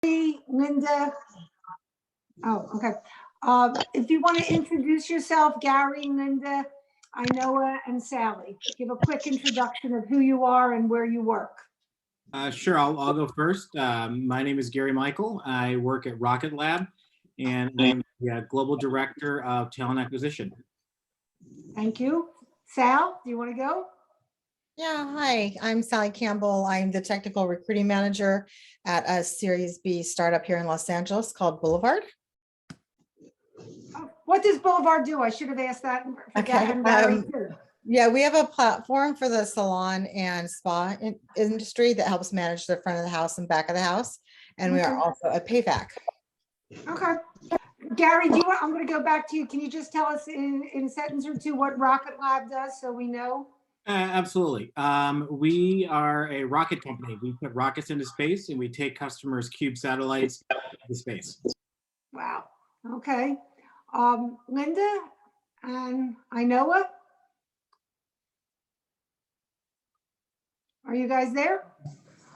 Linda. Oh, okay. If you want to introduce yourself, Gary, Linda, Inoa, and Sally, give a quick introduction of who you are and where you work. Sure, I'll go first. My name is Gary Michael. I work at Rocket Lab, and I'm the Global Director of Talent Acquisition. Thank you. Sal, do you want to go? Yeah, hi, I'm Sally Campbell. I'm the technical recruiting manager at a Series B startup here in Los Angeles called Boulevard. What does Boulevard do? I should have asked that. Okay. Yeah, we have a platform for the salon and spa industry that helps manage the front of the house and back of the house. And we are also a payback. Okay. Gary, I'm going to go back to you. Can you just tell us in a sentence or two what Rocket Lab does so we know? Absolutely. We are a rocket company. We put rockets into space and we take customers' cube satellites into space. Wow. Okay. Linda and Inoa, are you guys there?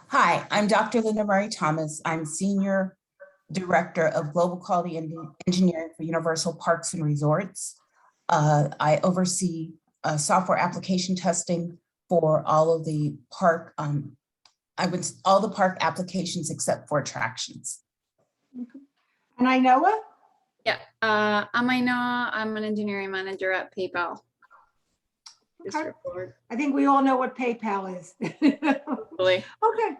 Hi, I'm Dr. Linda Murray Thomas. I'm Senior Director of Global Quality Engineering for Universal Parks and Resorts. I oversee software application testing for all of the park, all the park applications except for attractions. Okay. And Inoa? Yeah, I'm Inoa. I'm an engineering manager at PayPal. Okay. I think we all know what PayPal is. Really? Okay.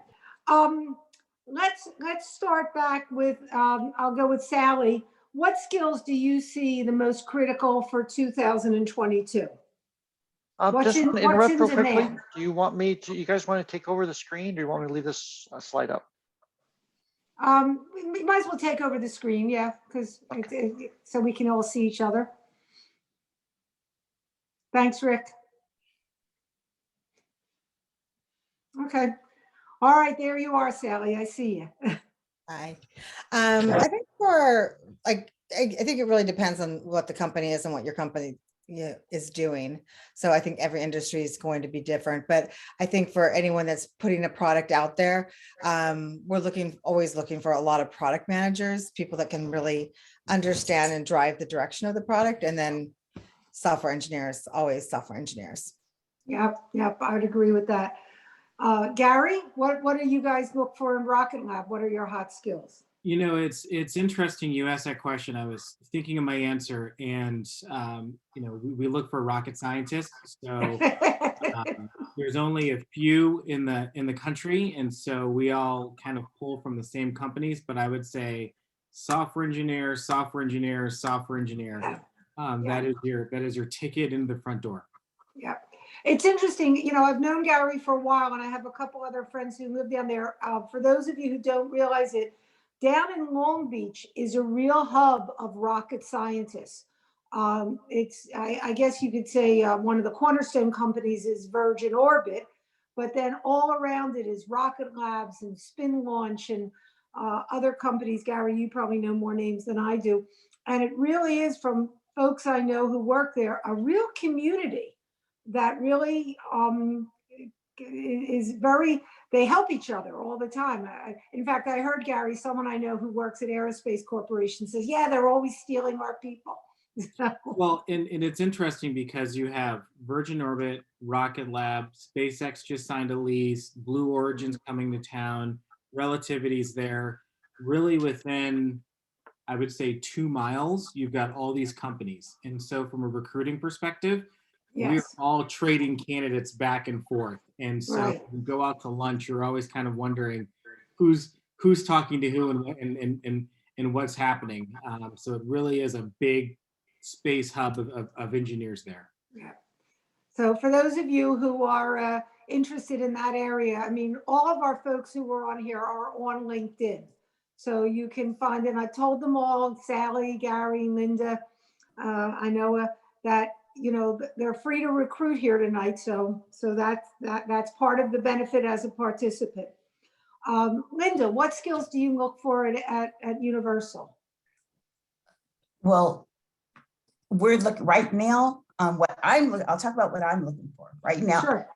Let's start back with, I'll go with Sally. What skills do you see the most critical for 2022? Just want to interrupt real quickly. Do you want me to, you guys want to take over the screen? Do you want me to leave this slide up? We might as well take over the screen, yeah, because so we can all see each other. Thanks, Rick. Okay. All right, there you are, Sally. I see you. Hi. I think I think it really depends on what the company is and what your company is doing. So I think every industry is going to be different, but I think for anyone that's putting a product out there, we're always looking for a lot of product managers, people that can really understand and drive the direction of the product, and then software engineers, always software engineers. Yep, I would agree with that. Gary, what do you guys look for in Rocket Lab? What are your hot skills? You know, it's interesting you asked that question. I was thinking of my answer, and you know, we look for rocket scientists. So there's only a few in the country, and so we all kind of pull from the same companies. But I would say software engineer, software engineer, software engineer. That is your ticket into the front door. Yeah. It's interesting, you know, I've known Gary for a while, and I have a couple other friends who live down there. For those of you who don't realize it, down in Long Beach is a real hub of rocket scientists. I guess you could say one of the cornerstone companies is Virgin Orbit, but then all around it is Rocket Labs and Spin Launch and other companies. Gary, you probably know more names than I do. And it really is, from folks I know who work there, a real community that really is very, they help each other all the time. In fact, I heard, Gary, someone I know who works at Aerospace Corporation says, yeah, they're always stealing our people. Well, and it's interesting because you have Virgin Orbit, Rocket Lab, SpaceX just signed a lease, Blue Origin's coming to town, Relativity's there. Really within, I would say, 2 miles, you've got all these companies. And so from a recruiting perspective, yes, we're all trading candidates back and forth. And so right, when you go out to lunch, you're always kind of wondering who's talking to who and what's happening. So it really is a big space hub of engineers there. Yeah. So for those of you who are interested in that area, I mean, all of our folks who were on here are on LinkedIn. So you can find it. I told them all, Sally, Gary, Linda, Inoa, that, you know, they're free to recruit here tonight. So that's part of the benefit as a participant. Linda, what skills do you look for at Universal? Well, we're looking right now. I'll talk about what I'm looking for right now. Sure.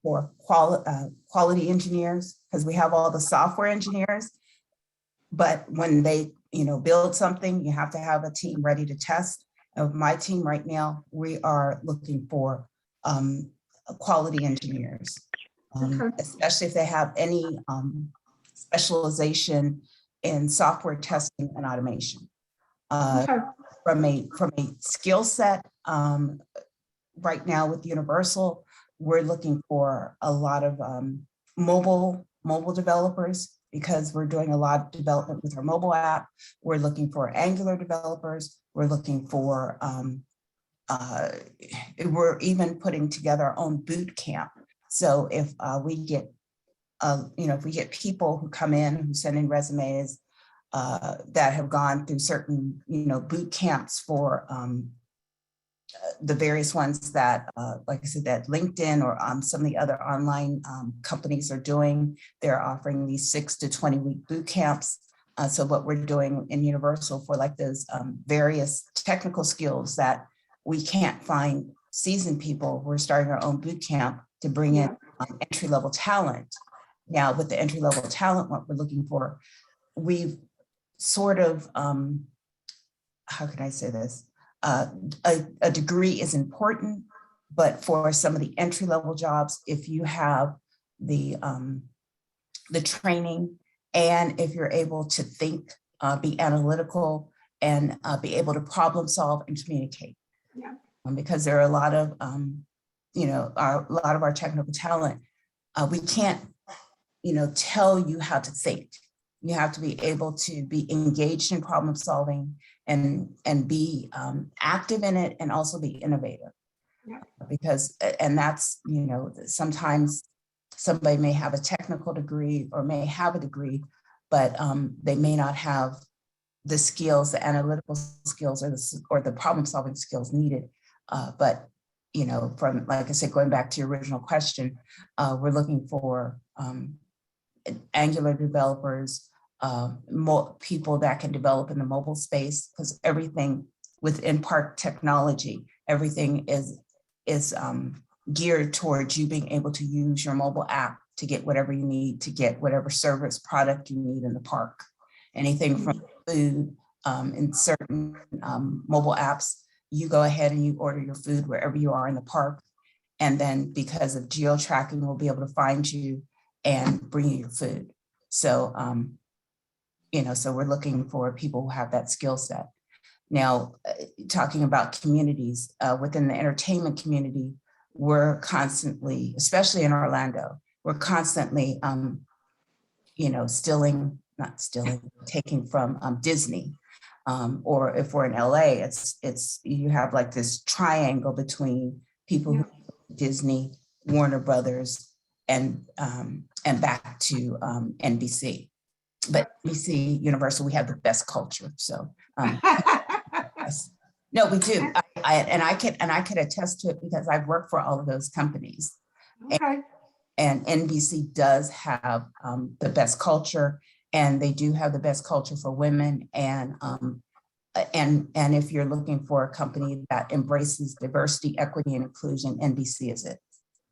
For quality engineers, because we have all the software engineers. But when they, build something, you have to have a team ready to test. Of my team right now, we are looking for quality engineers, Okay. especially if they have any specialization in software testing and automation. Okay. From a skill set, right now with Universal, we're looking for a lot of mobile developers, because we're doing a lot of development with our mobile app. We're looking for Angular developers. We're looking for, we're even putting together our own boot camp. So if we get, if we get people who come in, who send in resumes that have gone through certain, boot camps for the various ones that, like I said, that LinkedIn or some of the other online companies are doing. They're offering these 6 to 20 week boot camps. So what we're doing in Universal for like those various technical skills that we can't find seasoned people, we're starting our own boot camp to bring in entry-level talent. Now with the entry-level talent, what we're looking for, we've sort of, how can I say this? A degree is important, but for some of the entry-level jobs, if you have the training, and if you're able to think, be analytical, and be able to problem solve and communicate. Yeah. Because there are a lot of, a lot of our technical talent, we can't, tell you how to think. You have to be able to be engaged in problem solving and be active in it, and also be innovative. Yeah. Because, and that's, sometimes somebody may have a technical degree or may have a degree, but they may not have the skills, the analytical skills, or the problem solving skills needed. But, from, like I said, going back to your original question, we're looking for Angular developers, more people that can develop in the mobile space, because everything within Park Technology, everything is geared towards you being able to use your mobile app to get whatever you need, to get whatever service product you need in the park. Anything from food, in certain mobile apps, you go ahead and you order your food wherever you are in the park. And then because of geo-tracking, we'll be able to find you and bring you your food. So, so we're looking for people who have that skill set. Now, talking about communities, within the entertainment community, we're constantly, especially in Orlando, we're constantly, taking from Disney. Or if we're in LA, it's you have like this triangle between people who Disney, Warner Brothers, and back to NBC. But NBC, Universal, we have the best culture. So yes. No, we do. I can attest to it, because I've worked for all of those companies. Okay. And NBC does have the best culture, and they do have the best culture for women. And if you're looking for a company that embraces diversity, equity, and inclusion, NBC is it.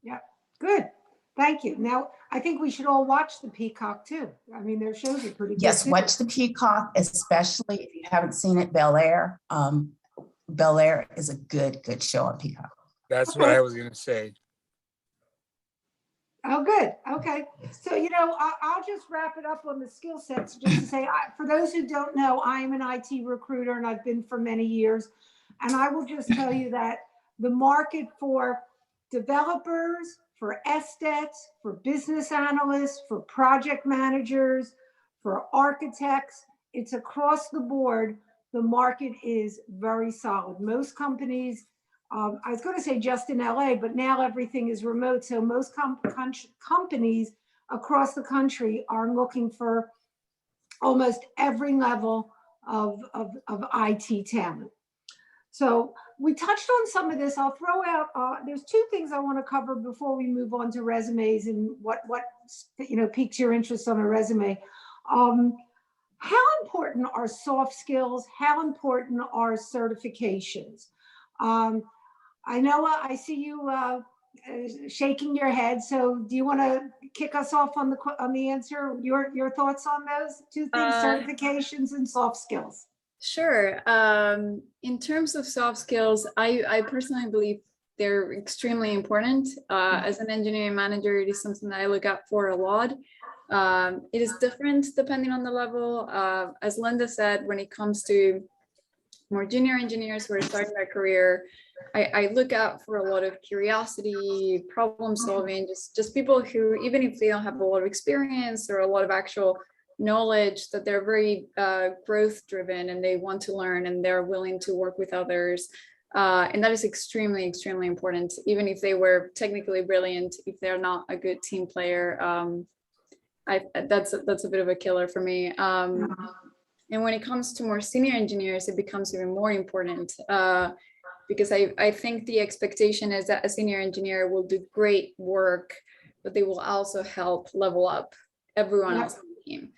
Yeah, good. Thank you. Now, I think we should all watch the Peacock too. I mean, their shows are pretty good. Yes, too. watch the Peacock, especially if you haven't seen it, Bel-Air. Bel-Air is a good show on Peacock. That's what I was going to say. Oh, good. Okay. So, I'll just wrap it up on the skill sets, just to say, for those who don't know, I'm an IT recruiter, and I've been for many years. And I will just tell you that the market for developers, for esthets, for business analysts, for project managers, for architects, it's across the board. The market is very solid. Most companies, I was going to say just in LA, but now everything is remote. So most companies across the country are looking for almost every level of IT talent. So we touched on some of this. I'll throw out, there's two things I want to cover before we move on to resumes and what piques your interest on a resume. How important are soft skills? How important are certifications? I know I see you shaking your head. So do you want to kick us off on the answer? Your thoughts on those two things, certifications and soft skills? Sure. In terms of soft skills, I personally believe they're extremely important. As an engineering manager, it is something that I look out for a lot. It is different depending on the level. As Linda said, when it comes to more junior engineers who are starting their career, I look out for a lot of curiosity, problem solving, just people who, even if they don't have a lot of experience or a lot of actual knowledge, that they're very growth driven and they want to learn and they're willing to work with others. And that is extremely, extremely important. Even if they were technically brilliant, if they're not a good team player, that's a bit of a killer for me. And when it comes to more senior engineers, it becomes even more important because I think the expectation is that a senior engineer will do great work, but they will also help level up everyone else on the team.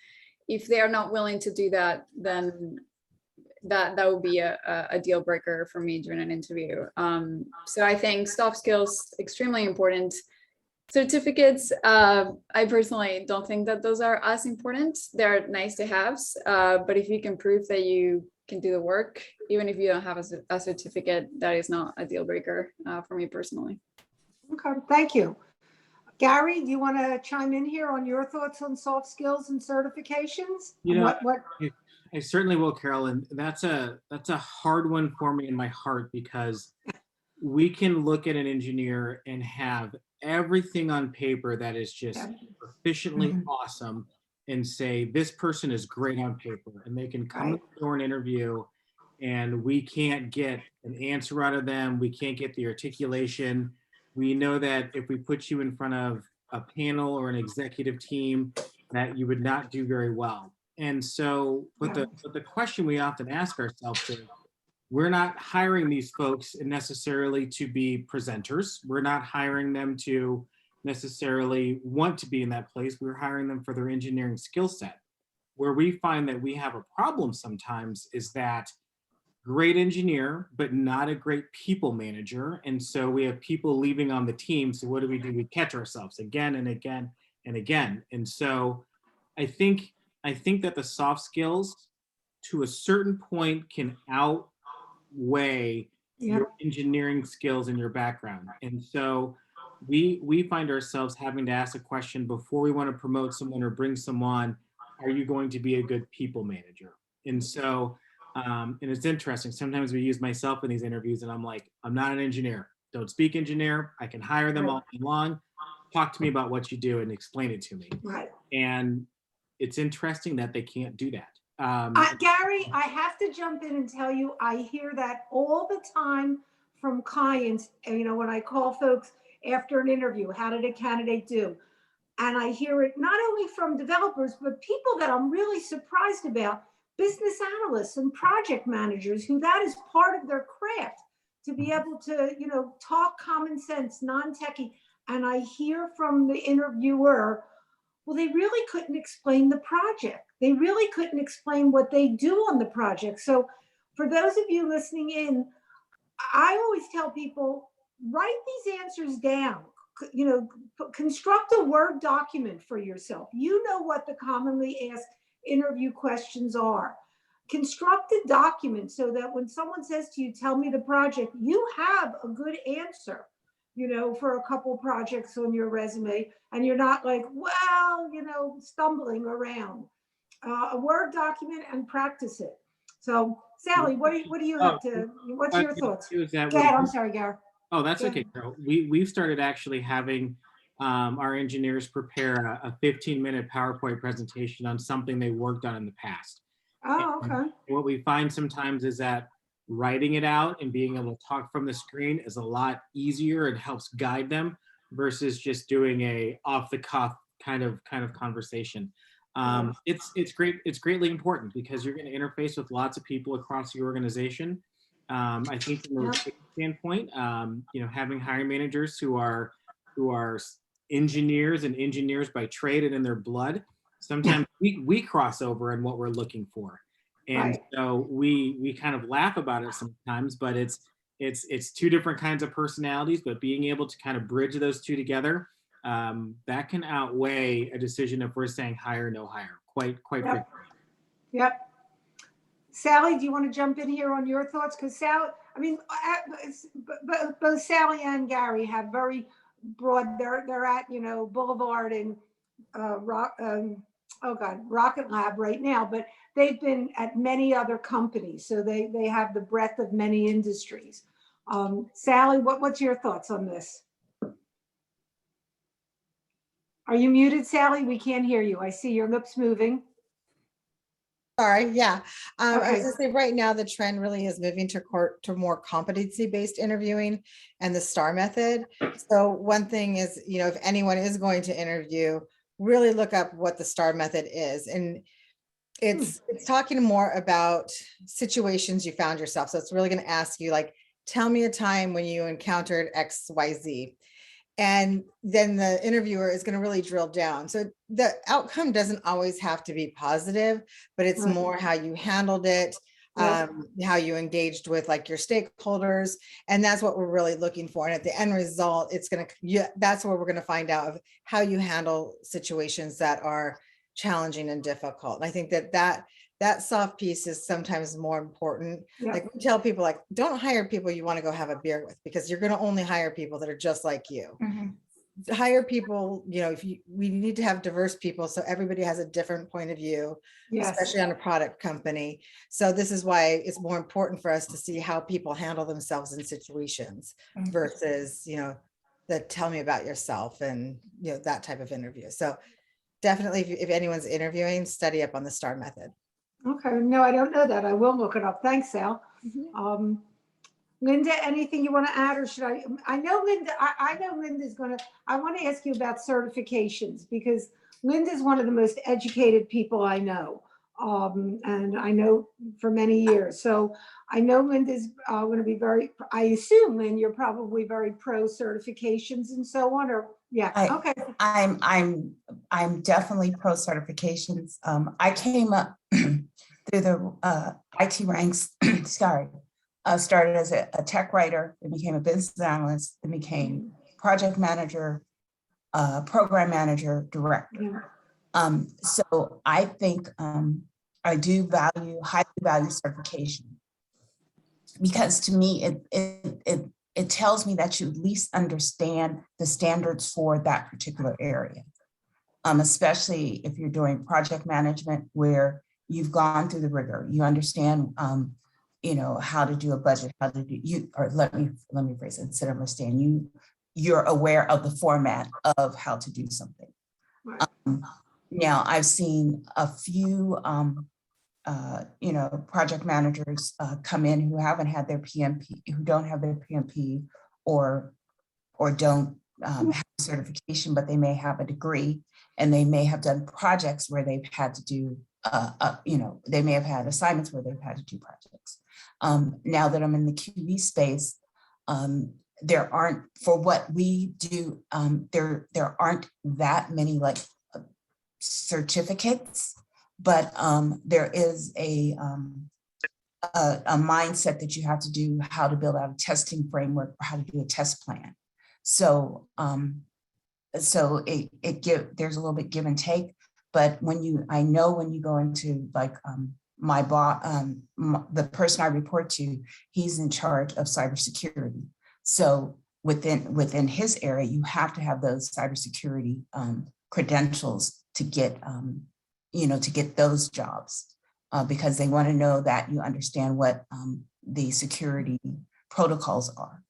If they are not willing to do that, then that would be a deal breaker for me during an interview. So I think soft skills, extremely important. Certificates, I personally don't think that those are as important. They're nice to have, but if you can prove that you can do the work, even if you don't have a certificate, that is not a deal breaker for me personally. Okay, thank you. Gary, do you want to chime in here on your thoughts on soft skills and certifications? You know, what? I certainly will, Carol, and that's a hard one for me in my heart, because we can look at an engineer and have everything on paper that is just sufficiently awesome and say, this person is great on paper, and they can come to the door and interview and we can't get an answer out of them. We can't get the articulation. We know that if we put you in front of a panel or an executive team, that you would not do very well. And so, but the question we often ask ourselves is, we're not hiring these folks necessarily to be presenters. We're not hiring them to necessarily want to be in that place. We're hiring them for their engineering skill set. Where we find that we have a problem sometimes is that great engineer, but not a great people manager. And so we have people leaving on the team. So what do? We catch ourselves again and again and again. And so I think that the soft skills to a certain point can outweigh your engineering skills and your background. And so we find ourselves having to ask a question before we want to promote someone or bring someone: are you going to be a good people manager? And so, and it's interesting, sometimes we use myself in these interviews and I'm like, I'm not an engineer, don't speak engineer, I can hire them all day long, talk to me about what you do and explain it to me. Right. And it's interesting that they can't do that. Gary, I have to jump in and tell you, I hear that all the time from clients. And, you know, when I call folks after an interview, how did a candidate do? And I hear it not only from developers, but people that I'm really surprised about, business analysts and project managers, who that is part of their craft, to be able to, you know, talk common sense, non-techie. And I hear from the interviewer, well, they really couldn't explain the project. They really couldn't explain what they do on the project. So for those of you listening in, I always tell people, write these answers down. You know, construct a Word document for yourself. You know what the commonly asked interview questions are. Construct a document so that when someone says to you, tell me the project, you have a good answer, you know, for a couple projects on your resume, and you're not like, well, you know, stumbling around. A Word document and practice it. So, Sally, what do you have to, what's your thoughts? Go ahead, I'm sorry, Gary. Oh, that's okay, Carol. We've started actually having our engineers prepare a 15-minute PowerPoint presentation on something they worked on in the past. Oh, okay. And what we find sometimes is that writing it out and being able to talk from the screen is a lot easier and helps guide them versus just doing a off-the-cuff kind of conversation. It's great. It's greatly important because you're going to interface with lots of people across the organization. I think from a standpoint, you know, having hiring managers who are engineers and engineers by trade and in their blood, sometimes we cross over in what we're looking for. And so we kind of laugh about it sometimes, but it's it's two different kinds of personalities, but being able to kind of bridge those two together, that can outweigh a decision if we're saying hire, no hire, quite frequently. Yep. Sally, do you want to jump in here on your thoughts? Because Sally, I mean, both Sally and Gary have very broad. They're at Boulevard and Rocket Lab right now, but they've been at many other companies, so they have the breadth of many industries. Sally, what's your thoughts on this? Are you muted, Sally? We can't hear you. I see your lips moving. Sorry, yeah. I was Okay. gonna say right now the trend really is moving to more competency-based interviewing and the STAR method. So one thing is, if anyone is going to interview, really look up what the STAR method is. And it's talking more about situations you found yourself. So it's really going to ask you, like, tell me a time when you encountered X, Y, Z. And then the interviewer is going to really drill down. So the outcome doesn't always have to be positive, but it's more how you handled it, how you engaged with like your stakeholders. And that's what we're really looking for. And at the end result, that's where we're going to find out of how you handle situations that are challenging and difficult. And I think that soft piece is sometimes more important. Like we tell people, like, don't hire people you want to go have a beer with, because you're going to only hire people that are just like you. Hire people, we need to have diverse people, so everybody has a different point of view, especially on a product company. So this is why it's more important for us to see how people handle themselves in situations versus, the tell me about yourself and, that type of interview. So definitely, if anyone's interviewing, study up on the STAR method. Okay, no, I don't know that. I will look it up. Thanks, Sal. Linda, anything you want to add, or should I know Linda, I know Linda's going to, I want to ask you about certifications, because Linda's one of the most educated people I know. And I know for many years. So I know Linda's going to be I assume, Lynn, you're probably very pro certifications and so on, or okay. I'm definitely pro certifications. I came up through the IT ranks, sorry, started as a tech writer, then became a business analyst, then became project manager, program manager, director. So I think I do highly value certification, because to me, it tells me that you at least understand the standards for that particular area. Especially if you're doing project management, where you've gone through the rigor, you understand, how to do a budget, let me phrase it, instead of understand, you're aware of the format of how to do something. Right. Now I've seen a few, project managers come in who haven't had their PMP, who don't have their PMP or don't have certification, but they may have a degree, and they may have done projects where they've had to do, they may have had assignments where they've had to do projects. Now that I'm in the QB space, there aren't, for what we do, there aren't that many like certificates, but there is a mindset that you have to do, how to build out a testing framework, or how to do a test plan. So there's a little bit give and take, but I know when you go into like my boss, the person I report to, he's in charge of cybersecurity. So within his area, you have to have those cybersecurity credentials to get those jobs, because they want to know that you understand what the security protocols are.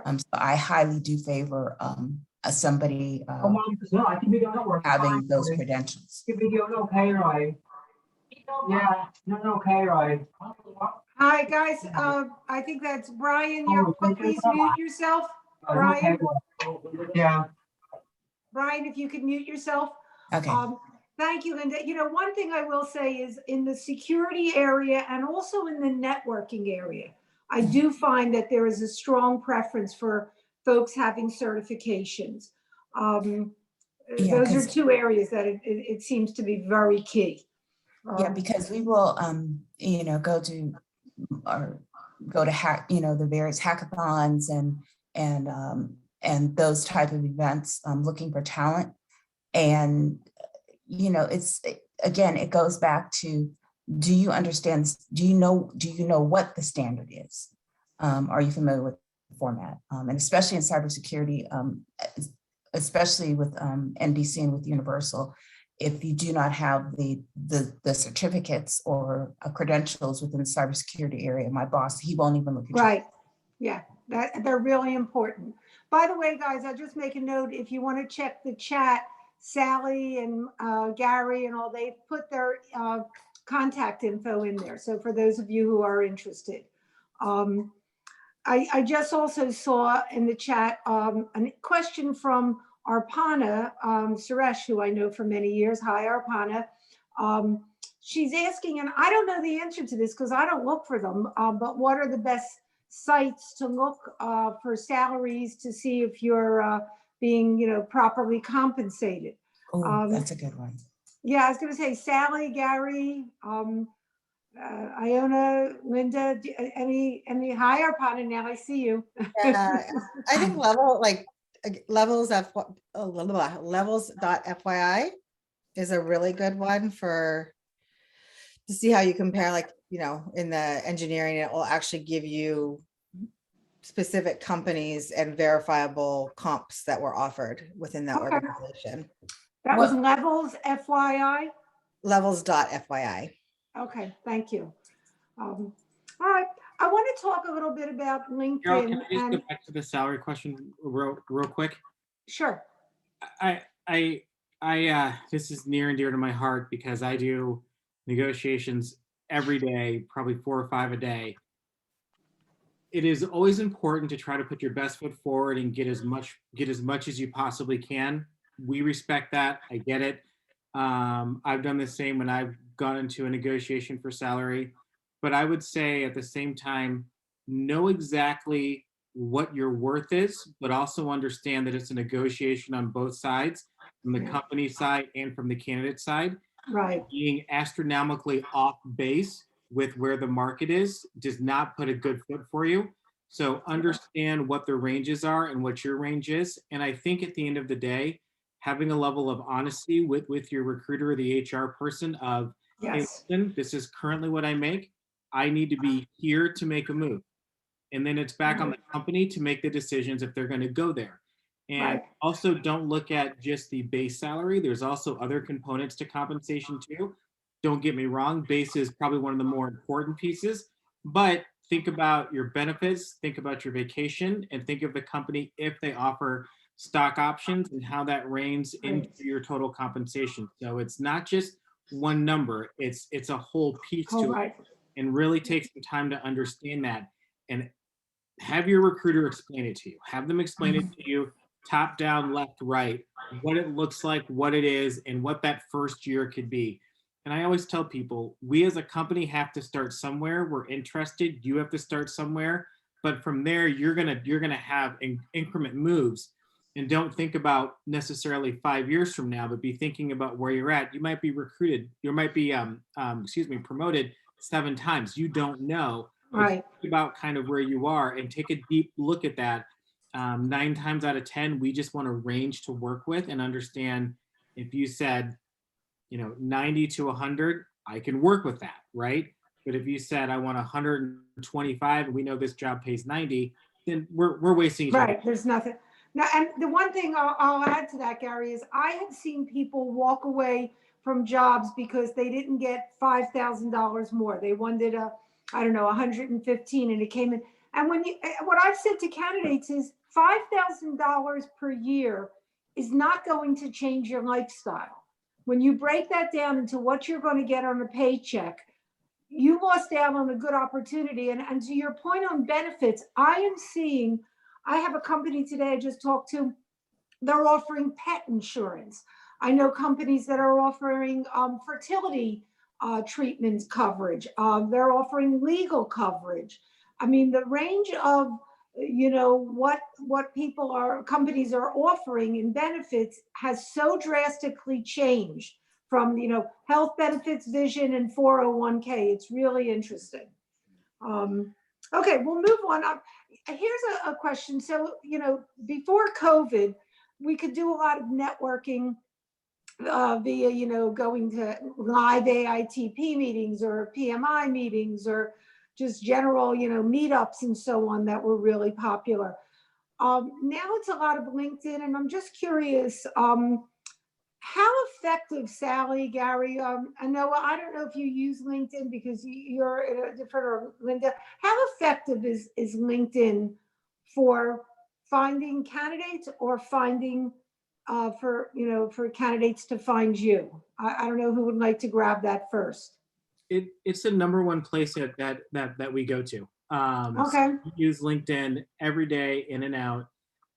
So I highly do favor somebody having those credentials. Hi, guys. I think that's Brian. Please mute yourself. Brian. Brian, if you could mute yourself. Okay. Thank you, Linda. One thing I will say is, in the security area and also in the networking area, I do find that there is a strong preference for folks having certifications. Those are two areas that it seems to be very key. Yeah, because we will, go to our go to the various hackathons and those type of events, looking for talent. And again, it goes back to, do you understand? Do you know what the standard is? Are you familiar with the format? And especially in cybersecurity, especially with NBC and with Universal, if you do not have the certificates or credentials within the cybersecurity area, my boss, he won't even look at you. Right. Yeah, they're really important. By the way, guys, I'll just make a note. If you want to check the chat, Sally and Gary and all, they've put their contact info in there. So for those of you who are interested. I just also saw in the chat a question from Arpana Suresh, who I know for many years. Hi, Arpana. She's asking, and I don't know the answer to this because I don't look for them, but what are the best sites to look for salaries to see if you're being, properly compensated? Oh, that's a good one. Yeah, I was going to say Sally, Gary, Iona, Linda, any hi Arpana, now I see you. Yeah, I think levels.fyi is a really good one to see how you compare, in the engineering, it will actually give you specific companies and verifiable comps that were offered within that Okay. organization. That was Levels, FYI? Levels.fyi. Okay, thank you. All right, I want to talk a little bit about Carol, LinkedIn. can I just go back to the salary question real quick? Sure. This is near and dear to my heart because I do negotiations every day, probably 4 or 5 a day. It is always important to try to put your best foot forward and get as much as you possibly can. We respect that. I get it. I've done the same when I've gone into a negotiation for salary, but I would say at the same time, know exactly what your worth is, but also understand that it's a negotiation on both sides, from the company side and from the candidate side. Right. Being astronomically off base with where the market is does not put a good foot for you. So understand what the ranges are and what your range is. And I think at the end of the day, having a level of honesty with your recruiter or the HR person of, Yes. hey, listen, this is currently what I make. I need to be here to make a move. And then it's back on the company to make the decisions if they're going to go there. And also don't look at just the base salary. There's also other components to compensation too. Don't get me wrong, base is probably one of the more important pieces, but think about your benefits, think about your vacation, and think of the company if they offer stock options and how that reigns into your total compensation. So it's not just one number, it's a whole piece to it, and really take some time to understand that and have your recruiter explain it to you. Have them explain it to you top down, left, right, what it looks like, what it is, and what that first year could be. And I always tell people, we as a company have to start somewhere. We're interested. You have to start somewhere. But from there, you're gonna have increment moves. And don't think about necessarily 5 years from now, but be thinking about where you're at. You might be recruited. You might be, promoted 7 times. You don't know. Right. Think about kind of where you are and take a deep look at that. 9 times out of 10, we just want a range to work with and understand. If you said, 90 to 100, I can work with that, right? But if you said I want 125 and we know this job pays 90, then we're wasting each other. Right, there's nothing. Now, and the one thing I'll add to that, Gary, is I have seen people walk away from jobs because they didn't get $5,000 more. They wanted 115, and it came in. And what I've said to candidates is $5,000 per year is not going to change your lifestyle. When you break that down into what you're going to get on a paycheck, you lost out on a good opportunity. And to your point on benefits, I have a company today I just talked to, they're offering pet insurance. I know companies that are offering fertility treatment coverage. They're offering legal coverage. I mean, the range of, what companies are offering in benefits has so drastically changed from, health benefits, vision, and 401k. It's really interesting. Okay, we'll move on. Here's a question. So, before COVID, we could do a lot of networking via, going to live AITP meetings or PMI meetings or just general, meetups and so on that were really popular. Now it's a lot of LinkedIn, and I'm just curious, how effective, Sally, Gary, I don't know if you use LinkedIn because you're in a different, or Linda, how effective is LinkedIn for finding candidates or finding for candidates to find you? I don't know who would like to grab that first. It's the number one place that we go to. So Okay. we use LinkedIn every day, in and out.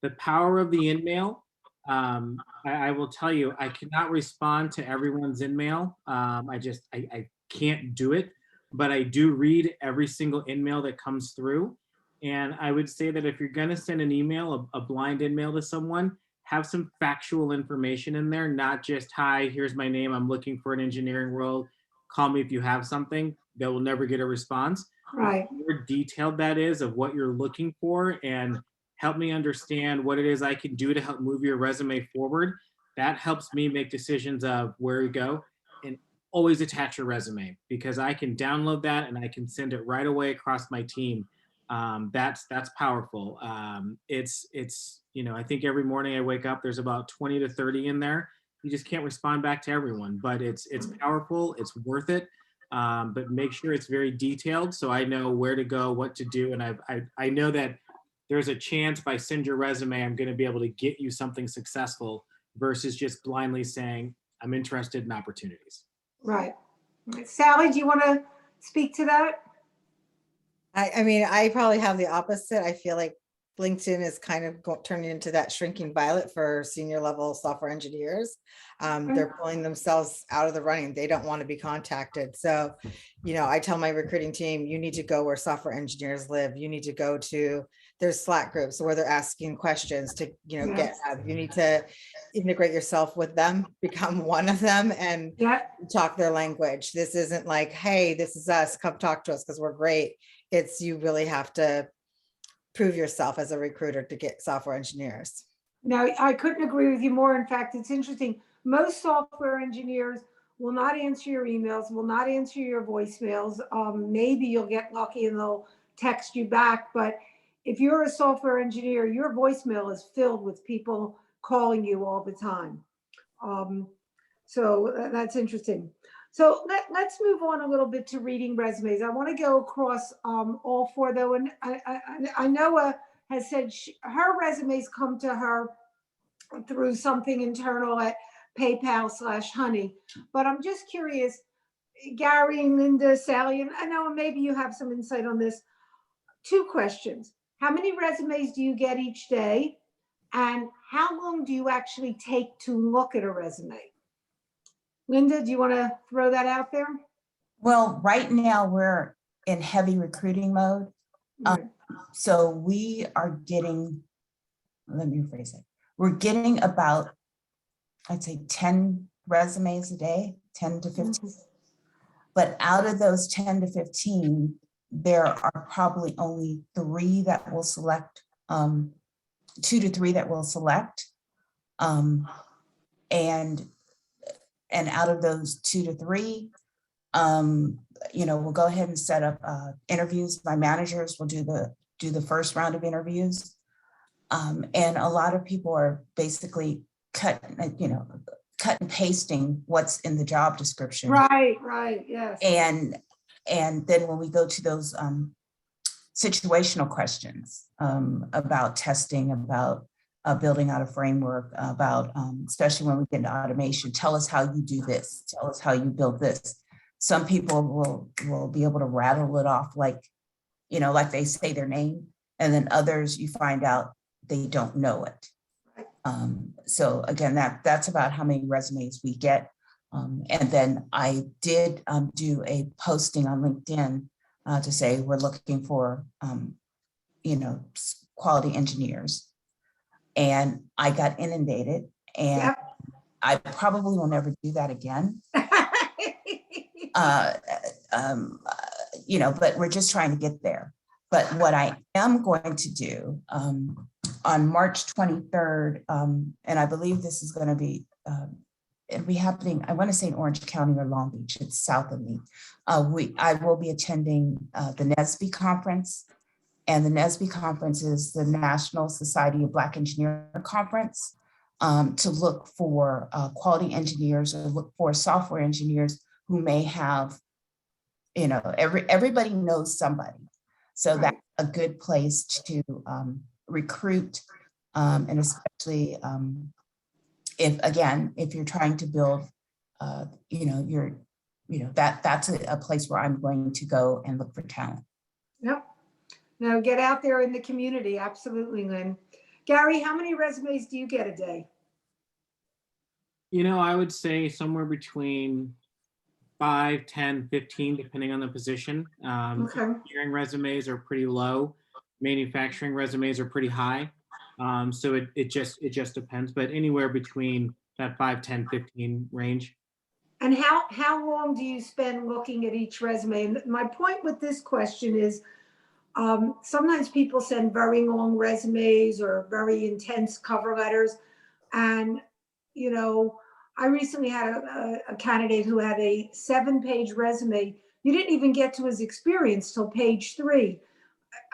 The power of the InMail, I will tell you, I cannot respond to everyone's InMail. I can't do it, but I do read every single InMail that comes through. And I would say that if you're going to send an email, a blind InMail to someone, have some factual information in there, not just, hi, here's my name, I'm looking for an engineering role, call me if you have something. They will never get a response. Right. The more detailed that is of what you're looking for, and help me understand what it is I can do to help move your resume forward, that helps me make decisions of where to go. And always attach your resume, because I can download that and I can send it right away across my team. That's powerful. It's I think every morning I wake up, there's about 20 to 30 in there. You just can't respond back to everyone, but it's powerful. It's worth it. But make sure it's very detailed, so I know where to go, what to do, and I know that there's a chance if I send your resume, I'm going to be able to get you something successful, versus just blindly saying I'm interested in opportunities. Right. Sally, do you want to speak to that? I mean, I probably have the opposite. I feel like LinkedIn is kind of turning into that shrinking violet for senior level software engineers. They're pulling themselves out of the running. They don't want to be contacted. So, I tell my recruiting team, you need to go where software engineers live. You need to go to, there's Slack groups where they're asking questions to, Yes. you need to integrate yourself with them, become one of them, and talk their language. This isn't like, hey, this is us, come talk to us because we're great. It's, you really have to prove yourself as a recruiter to get software engineers. No, I couldn't agree with you more. In fact, it's interesting. Most software engineers will not answer your emails, will not answer your voicemails. Maybe you'll get lucky and they'll text you back. But if you're a software engineer, your voicemail is filled with people calling you all the time. So that's interesting. So let's move on a little bit to reading resumes. I want to go across all four, though. And I Noah has said her resumes come to her through something internal at PayPal/Honey. But I'm just curious, Gary and Linda, Sally, and I know maybe you have some insight on this. Two questions. How many resumes do you get each day? And how long do you actually take to look at a resume? Linda, do you want to throw that out there? Well, right now we're in heavy recruiting mode. So we are getting, let me rephrase it. We're getting about, I'd say 10 resumes a day, 10 to 15. But out of those 10 to 15, there are probably only 3 that will select, 2 to 3 that will select. And out of those 2 to 3, we'll go ahead and set up interviews. My managers will do the first round of interviews. And a lot of people are basically cut and pasting what's in the job description. Right, yes. And then when we go to those situational questions about testing, about building out a framework, about especially when we get into automation, tell us how you do this, tell us how you build this. Some people will be able to rattle it off like they say their name, and then others you find out they don't know it. So again, that's about how many resumes we get. And then I did do a posting on LinkedIn to say we're looking for quality engineers. And I got inundated, and I probably will never do that again. But we're just trying to get there. But what I am going to do on March 23rd, and I believe this is going to be, it'll be happening, I want to say in Orange County or Long Beach, it's south of me. I will be attending the NSBE conference, and the NSBE conference is the National Society of Black Engineer Conference, to look for quality engineers or look for software engineers who may have, you know, everybody knows somebody. So that's a good place to recruit, and especially if you're trying to build, that's a place where I'm going to go and look for talent. Yep. No, get out there in the community. Absolutely, Lynn. Gary, how many resumes do you get a day? You know, I would say somewhere between 5, 10, 15, depending on the position. Okay. Engineering resumes are pretty low. Manufacturing resumes are pretty high. So it just depends, but anywhere between that 5, 10, 15 range. And how long do you spend looking at each resume? And my point with this question is, sometimes people send very long resumes or very intense cover letters. And, you know, I recently had a candidate who had a 7-page resume. You didn't even get to his experience till page 3.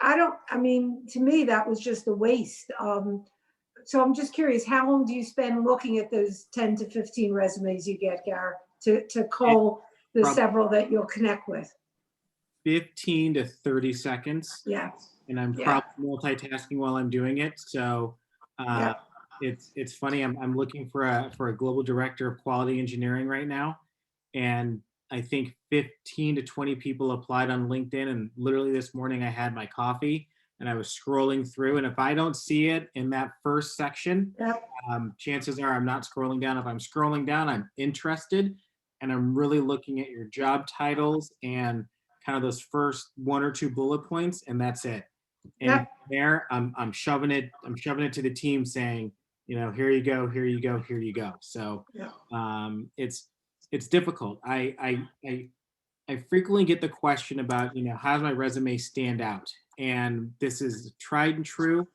I mean, to me, that was just a waste. So I'm just curious, how long do you spend looking at those 10 to 15 resumes you get, Gar, to cull the several that you'll connect with? 15 to 30 seconds. Yeah. And I'm probably multitasking while I'm doing it. So it's funny. I'm looking for a global director of quality engineering right now. And I think 15 to 20 people applied on LinkedIn. And literally this morning I had my coffee and I was scrolling through. And if I don't see it in that first section, chances are I'm not scrolling down. If I'm scrolling down, I'm interested. And I'm really looking at your job titles and kind of those first 1 or 2 bullet points, and that's it. And there, I'm shoving it to the team, saying, you know, here you go, here you go, here you go. So it's difficult. I frequently get the question about, you know, how does my resume stand out? And this is tried and true.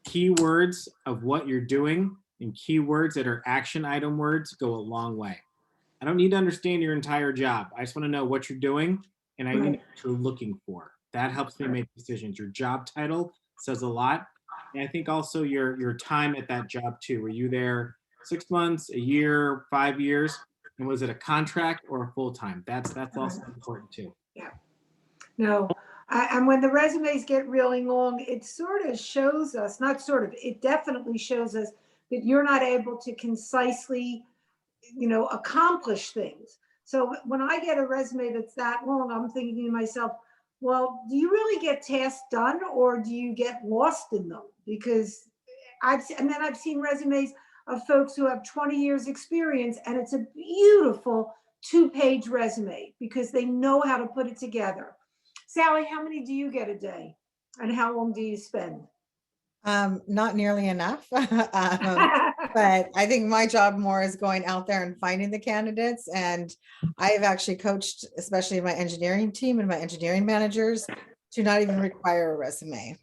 Keywords of what you're doing and keywords that are action item words go a long way. I don't need to understand your entire job. I just want to know what you're doing, and I need to know what you're looking for. That helps me make decisions. Your job title says a lot. And I think also your time at that job too. Were you there 6 months, a year, 5 years? And was it a contract or a full-time? That's also important too. Yeah. No. And when the resumes get really long, it sort of shows us, not sort of, it definitely shows us that you're not able to concisely, you know, accomplish things. So when I get a resume that's that long, I'm thinking to myself, well, do you really get tasks done or do you get lost in them? Because I've seen resumes of folks who have 20 years experience and it's a beautiful 2-page resume because they know how to put it together. Sally, how many do you get a day and how long do you spend? Not nearly enough. But I think my job more is going out there and finding the candidates. And I have actually coached, especially my engineering team and my engineering managers, to not even require a resume.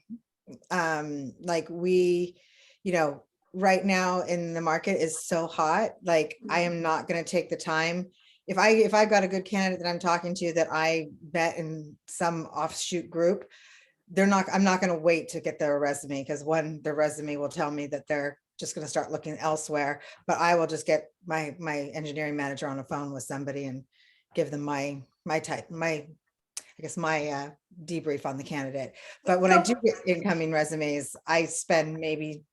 Like we, you know, right now in the market is so hot. Like I am not going to take the time. If I've got a good candidate that I'm talking to that I met in some offshoot group, I'm not going to wait to get their resume, because their resume will tell me that they're just going to start looking elsewhere. But I will just get my engineering manager on the phone with somebody and give them my debrief on the candidate. But when I do get incoming resumes, I spend maybe,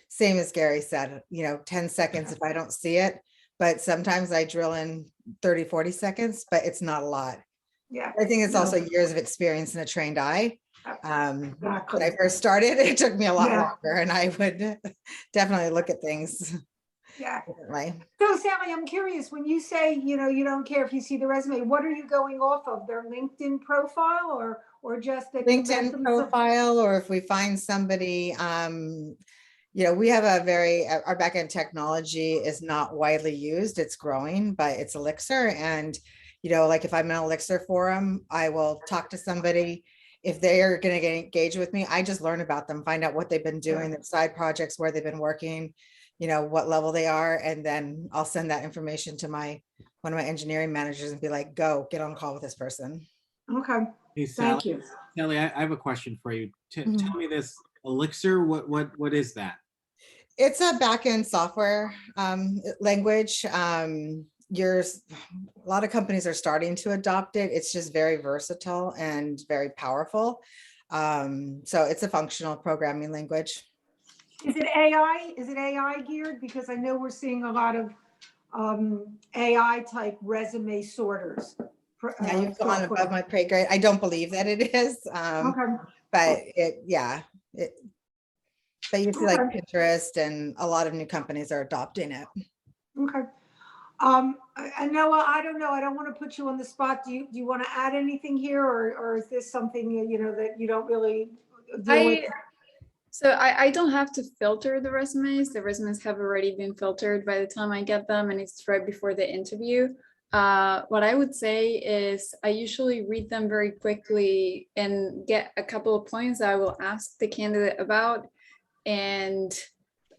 same as Gary said, 10 seconds if I don't see it. But sometimes I drill in 30, 40 seconds, but it's not a lot. Yeah. I think it's also years of experience and a trained eye. When Exactly. I first started, it took me a lot longer, and I would definitely look at things differently. So Sally, I'm curious, when you say, you don't care if you see the resume, what are you going off of? Their LinkedIn profile or just a LinkedIn profile, or if we find somebody, we have our backend technology is not widely used. It's growing, but it's Elixir. And, like if I'm in an Elixir forum, I will talk to somebody. if they are going to get engaged with me, I just learn about them, find out what they've been doing, their side projects, where they've been working, you know, what level they are. And then I'll send that information to one of my engineering managers and be like, go get on a call with this person. Okay, Hey, Sally, thank you. Sally, I have a question for you. Mhm. Tell me this, Elixir, what is that? It's a backend software language. A lot of companies are starting to adopt it. It's just very versatile and very powerful. So it's a functional programming language. Is it AI? Is it AI geared? Because I know we're seeing a lot of AI type resume sorters. Now you've gone software. above my pay grade. I don't believe that it is, Okay. but but you see like Okay. Pinterest and a lot of new companies are adopting it. Okay. I know, I don't know. I don't want to put you on the spot. Do you want to add anything here, or is this something, you know, that you don't really deal with? I don't have to filter the resumes. The resumes have already been filtered by the time I get them, and it's right before the interview. What I would say is I usually read them very quickly and get a couple of points I will ask the candidate about. And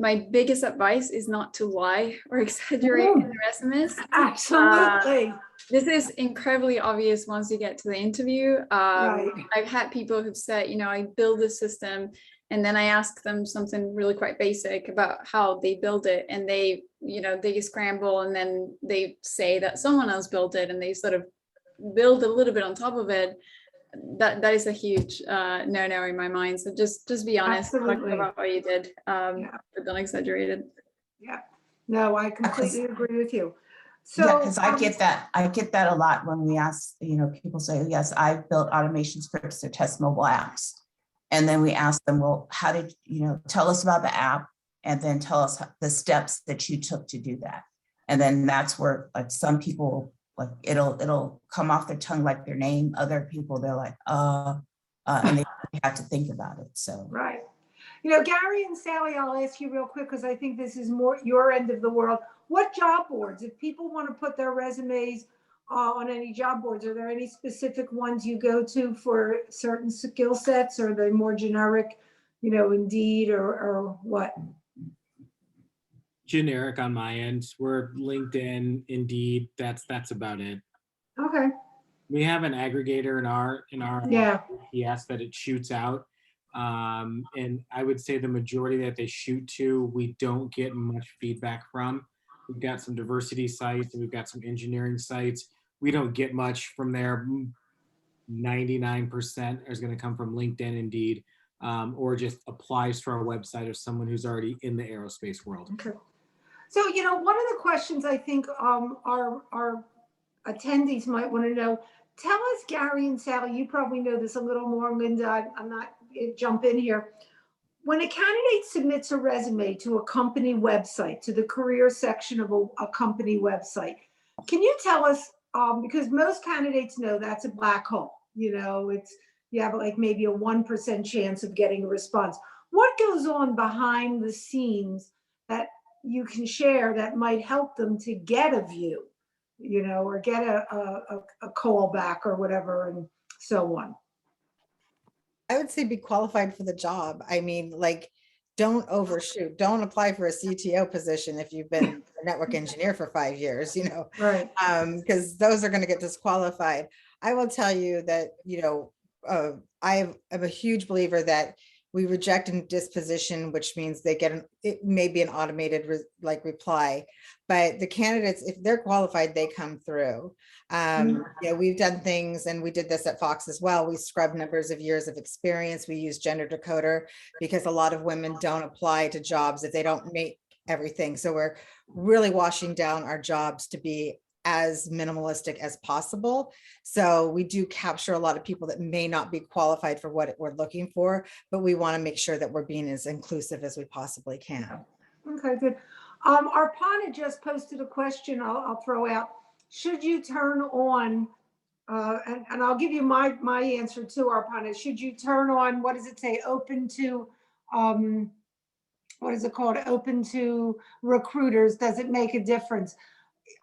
my biggest advice is not to lie or exaggerate in the resumes. Absolutely. This is incredibly obvious once you get to the interview. Right. I've had people who've said, you know, I build a system and then I ask them something really quite basic about how they build it, and they, you know, they scramble and then they say that someone else built it and they sort of build a little bit on top of it. That is a huge no in my mind. So just be honest, talk Absolutely. about what you did, Yeah. but don't exaggerate it. Yeah. No, I completely agree with you. So, Yeah, because I get that a lot when we ask, you know, people say, yes, I've built automation scripts to test mobile apps. And then we ask them, well, how did, you know, tell us about the app, and then tell us the steps that you took to do that. And then that's where, like, some people, like, it'll come off their tongue like their name. Other people, they're like, and they have to think about it. So right. You know, Gary and Sally, I'll ask you real quick, because I think this is more your end of the world. What job boards, if people want to put their resumes on any job boards, are there any specific ones you go to for certain skill sets, or are they more generic, you know, Indeed or what? Generic on my end. We're LinkedIn, Indeed. That's about it. Okay. We have an aggregator in our Yeah. yes, that it shoots out. And I would say the majority that they shoot to, we don't get much feedback from. We've got some diversity sites, and we've got some engineering sites. We don't get much from there. 99% is going to come from LinkedIn, Indeed, or just applies to our website of someone who's already in the aerospace world. Okay. So, you know, one of the questions I think our attendees might want to know, tell us, Gary and Sally, you probably know this a little more, Linda, I'm not, jump in here. When a candidate submits a resume to a company website, to the career section of a company website, can you tell us, because most candidates know that's a black hole, you know, you have like maybe a 1% chance of getting a response. What goes on behind the scenes that you can share that might help them to get a view, you know, or get a call back or whatever, and so on? I would say be qualified for the job. I mean, like, don't overshoot. Don't apply for a CTO position if you've been a network engineer for 5 years, you know, Right. Because those are going to get disqualified. I will tell you that, you know, I'm a huge believer that we reject and disposition, which means they get it may be an automated reply, but the candidates, if they're qualified, they come through. You know, we've done things, and we did this at Fox as well. We scrub numbers of years of experience. We use gender decoder because a lot of women don't apply to jobs if they don't make everything. So we're really washing down our jobs to be as minimalistic as possible. So we do capture a lot of people that may not be qualified for what we're looking for, but we want to make sure that we're being as inclusive as we possibly can. Okay, good. Arpana just posted a question I'll throw out. Should you turn on, and I'll give you my answer too, Arpana. Should you turn on, what does it say, open to, what is it called? Open to recruiters. Does it make a difference?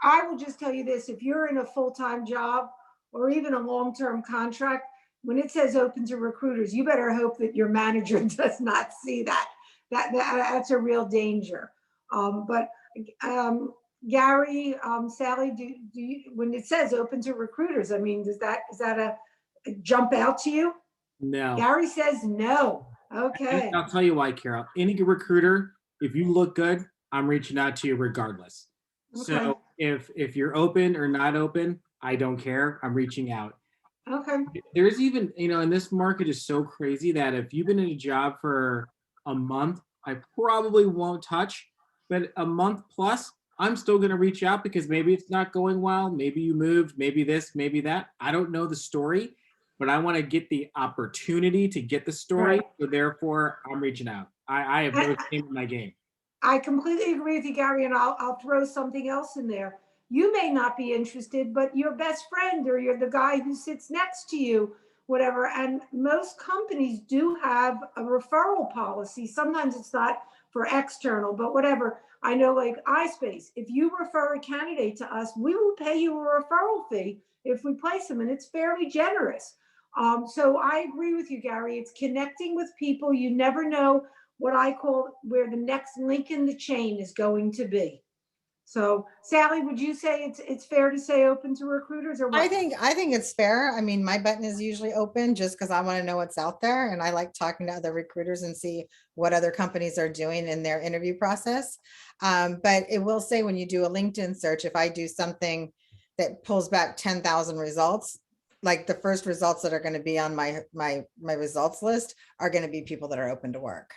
I will just tell you this, if you're in a full-time job or even a long-term contract, when it says open to recruiters, you better hope that your manager does not see that. That's a real danger. But Gary, Sally, do you, when it says open to recruiters, I mean, is that a jump out to you? No. Gary says no. Okay. And I'll tell you why, Carol. Any recruiter, if you look good, I'm reaching out to you regardless. Okay. So if you're open or not open, I don't care. I'm reaching out. Okay. There's even, and this market is so crazy that if you've been in a job for a month, I probably won't touch, but a month plus, I'm still going to reach out because maybe it's not going well. Maybe you moved, maybe this, maybe that. I don't know the story, but I want to get the opportunity to get the story. Right. So therefore, I'm reaching out. I have no shame in my game. I completely agree with you, Gary, and I'll throw something else in there. You may not be interested, but your best friend or you're the guy who sits next to you, whatever. And most companies do have a referral policy. Sometimes it's not for external, but whatever. I know like iSpace, if you refer a candidate to us, we will pay you a referral fee if we place them, and it's fairly generous. So I agree with you, Gary. It's connecting with people. You never know what I call where the next link in the chain is going to be. So Sally, would you say it's fair to say open to recruiters or what? I think it's fair. I mean, my button is usually open just because I want to know what's out there, and I like talking to other recruiters and see what other companies are doing in their interview process. But it will say when you do a LinkedIn search, if I do something that pulls back 10,000 results, like the first results that are going to be on my results list are going to be people that are open to work.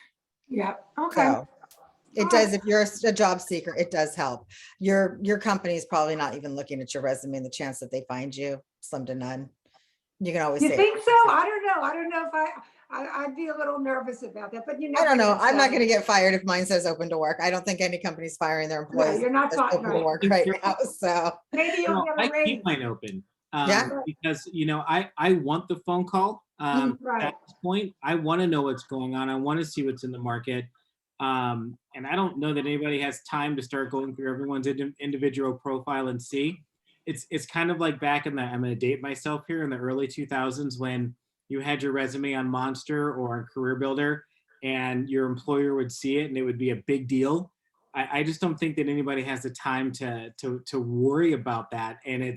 Yeah. Okay. So it does, if you're a job seeker, it does help. Your company is probably not even looking at your resume, and the chance that they find you, slim to none. You can always You say, think so? I don't know. I don't know if I'd be a little nervous about that, but you I never don't know. know, I'm not Sally. going to get fired if mine says open to work. I don't think any company's firing their No, employees. you're not that's talking open to right. work right now. So Maybe you'll get I a raise. keep mine open Yeah. because, I want the phone call. Right. At this point, I want to know what's going on. I want to see what's in the market. And I don't know that anybody has time to start going through everyone's individual profile and see. It's kind of like back in the, I'm going to date myself here, in the early 2000s when you had your resume on Monster or on Career Builder and your employer would see it and it would be a big deal. I just don't think that anybody has the time to worry about that. And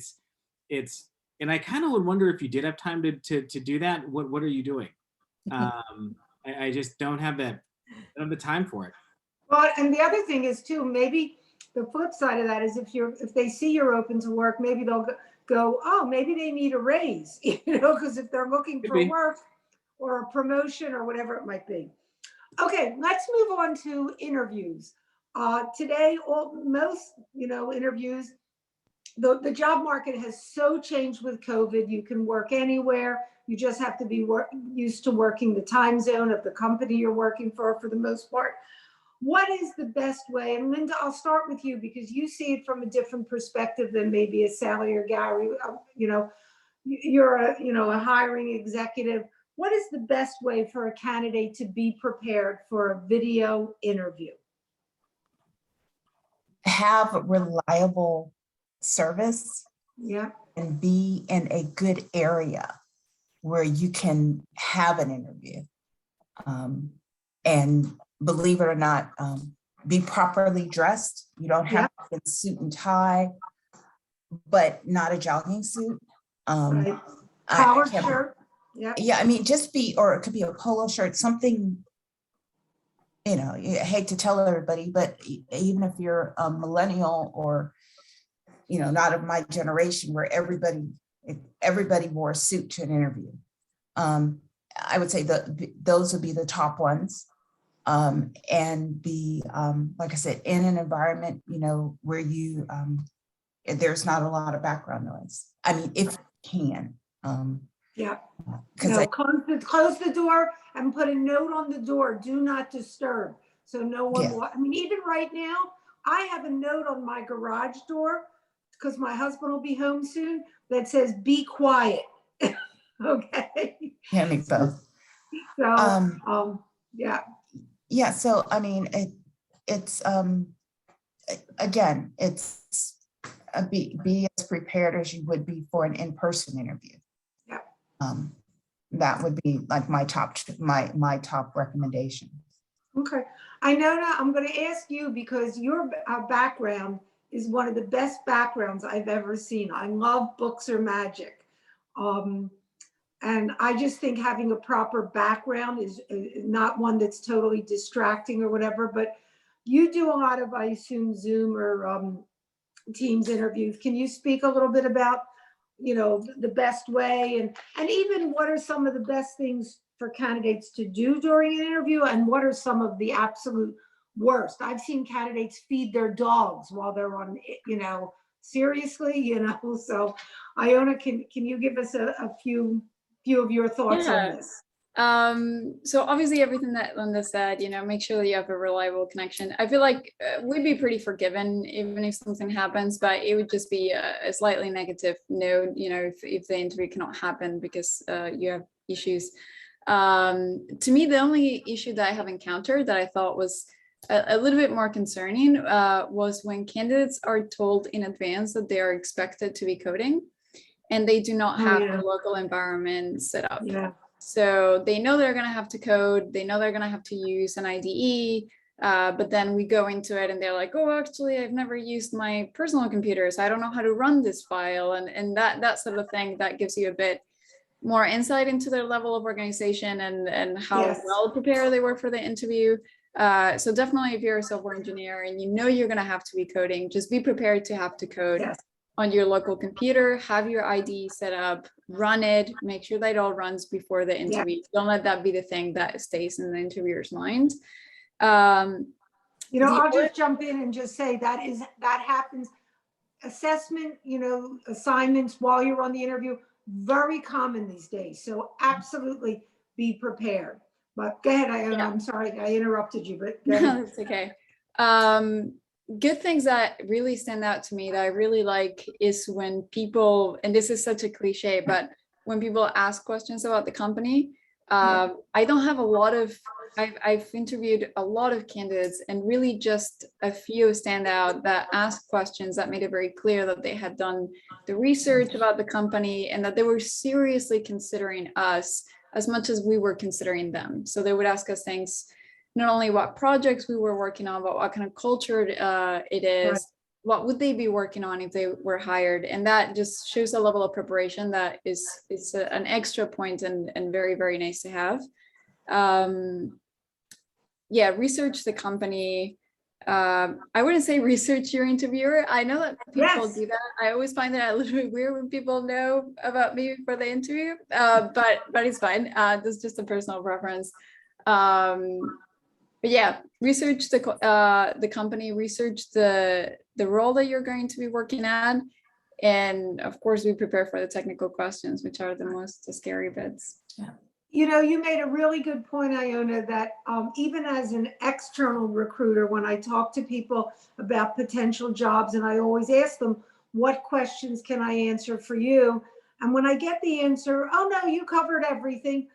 and I kind of would wonder if you did have time to do that, what are you doing? I just don't have that. I don't have the time for it. Well, and the other thing is too, maybe the flip side of that is if they see you're open to work, maybe they'll go, oh, maybe they need a raise, because if they're looking Could for be. work or a promotion or whatever it might be. Okay, let's move on to interviews. Today, most interviews, the job market has so changed with COVID. You can work anywhere. You just have to be used to working the time zone of the company you're working for the most part. What is the best way? And Linda, I'll start with you because you see it from a different perspective than maybe a Sally or Gary. You're a hiring executive. What is the best way for a candidate to be prepared for a video interview? Have reliable service Yeah. and be in a good area where you can have an interview. And believe it or not, be properly dressed. You don't have to be in suit and tie, but not a jogging suit. Right. Collared can't- shirt. Yeah. Yeah, I mean, or it could be a polo shirt, something, I hate to tell everybody, but even if you're a millennial or, not of my generation where everybody wore a suit to an interview. I would say those would be the top ones. And be, like I said, in an environment, where you, there's not a lot of background noise. I mean, if you can. Yeah. Because Close the door and put a note on the door. Do not disturb. So no one Yeah. will. I mean, even right now, I have a note on my garage door because my husband will be home soon that says, "Be quiet." Okay. Yeah, me both. So, yeah. Yeah. So, I mean, it's again, it's be as prepared as you would be for an in-person interview. Yeah. that would be like my top recommendation. Okay. Inona, I'm going to ask you because your background is one of the best backgrounds I've ever seen. I love books or magic. And I just think having a proper background is not one that's totally distracting or whatever, but you do a lot of, I assume, Zoom or Teams interviews. Can you speak a little bit about, the best way and even what are some of the best things for candidates to do during an interview and what are some of the absolute worst? I've seen candidates feed their dogs while they're on, seriously, so Iona, can you give us a few of your thoughts on this? So obviously everything that Linda said, make sure that you have a reliable connection. I feel like we'd be pretty forgiven even if something happens, but it would just be a slightly negative note, if the interview cannot happen because you have issues. To me, the only issue that I have encountered that I thought was a little bit more concerning was when candidates are told in advance that they are expected to be coding and they do not have the local environment set up. Yeah. So they know they're going to have to code, they know they're going to have to use an IDE, but then we go into it and they're like, oh, actually, I've never used my personal computer, so I don't know how to run this file. And that sort of thing, that gives you a bit more insight into their level of organization and how well prepared they were for the interview. So definitely if you're a software engineer and you're going to have to be coding, just be prepared to have to code. On your local computer, have your ID set up, run it, make sure that it all runs before the interview. Don't let that be the thing that stays in the interviewer's mind. I'll just jump in and just say that happens. Assessment, assignments while you're on the interview, very common these days. So absolutely be prepared. But go ahead, Iona. I'm sorry, I interrupted you, but go ahead. No, it's okay. Good things that really stand out to me that I really like is when people, and this is such a cliche, but when people ask questions about the company, I don't have a lot of, I've interviewed a lot of candidates and really just a few stand out that asked questions that made it very clear that they had done the research about the company and that they were seriously considering us as much as we were considering them. So they would ask us things, not only what projects we were working on, but what kind of culture it is, what would they be working on if they were hired? And that just shows a level of preparation that is an extra point and very, very nice to have. Research the company. I wouldn't say research your interviewer. I know that people do that. I always find that a little bit weird when people know about me for the interview, but it's fine. That's just a personal preference. But yeah, research the company, research the role that you're going to be working at, and of course, we prepare for the technical questions, which are the most scary bits. Yeah. You made a really good point, Iona, that even as an external recruiter, when I talk to people about potential jobs, and I always ask them, what questions can I answer for you? And when I get the answer, oh no, you covered everything.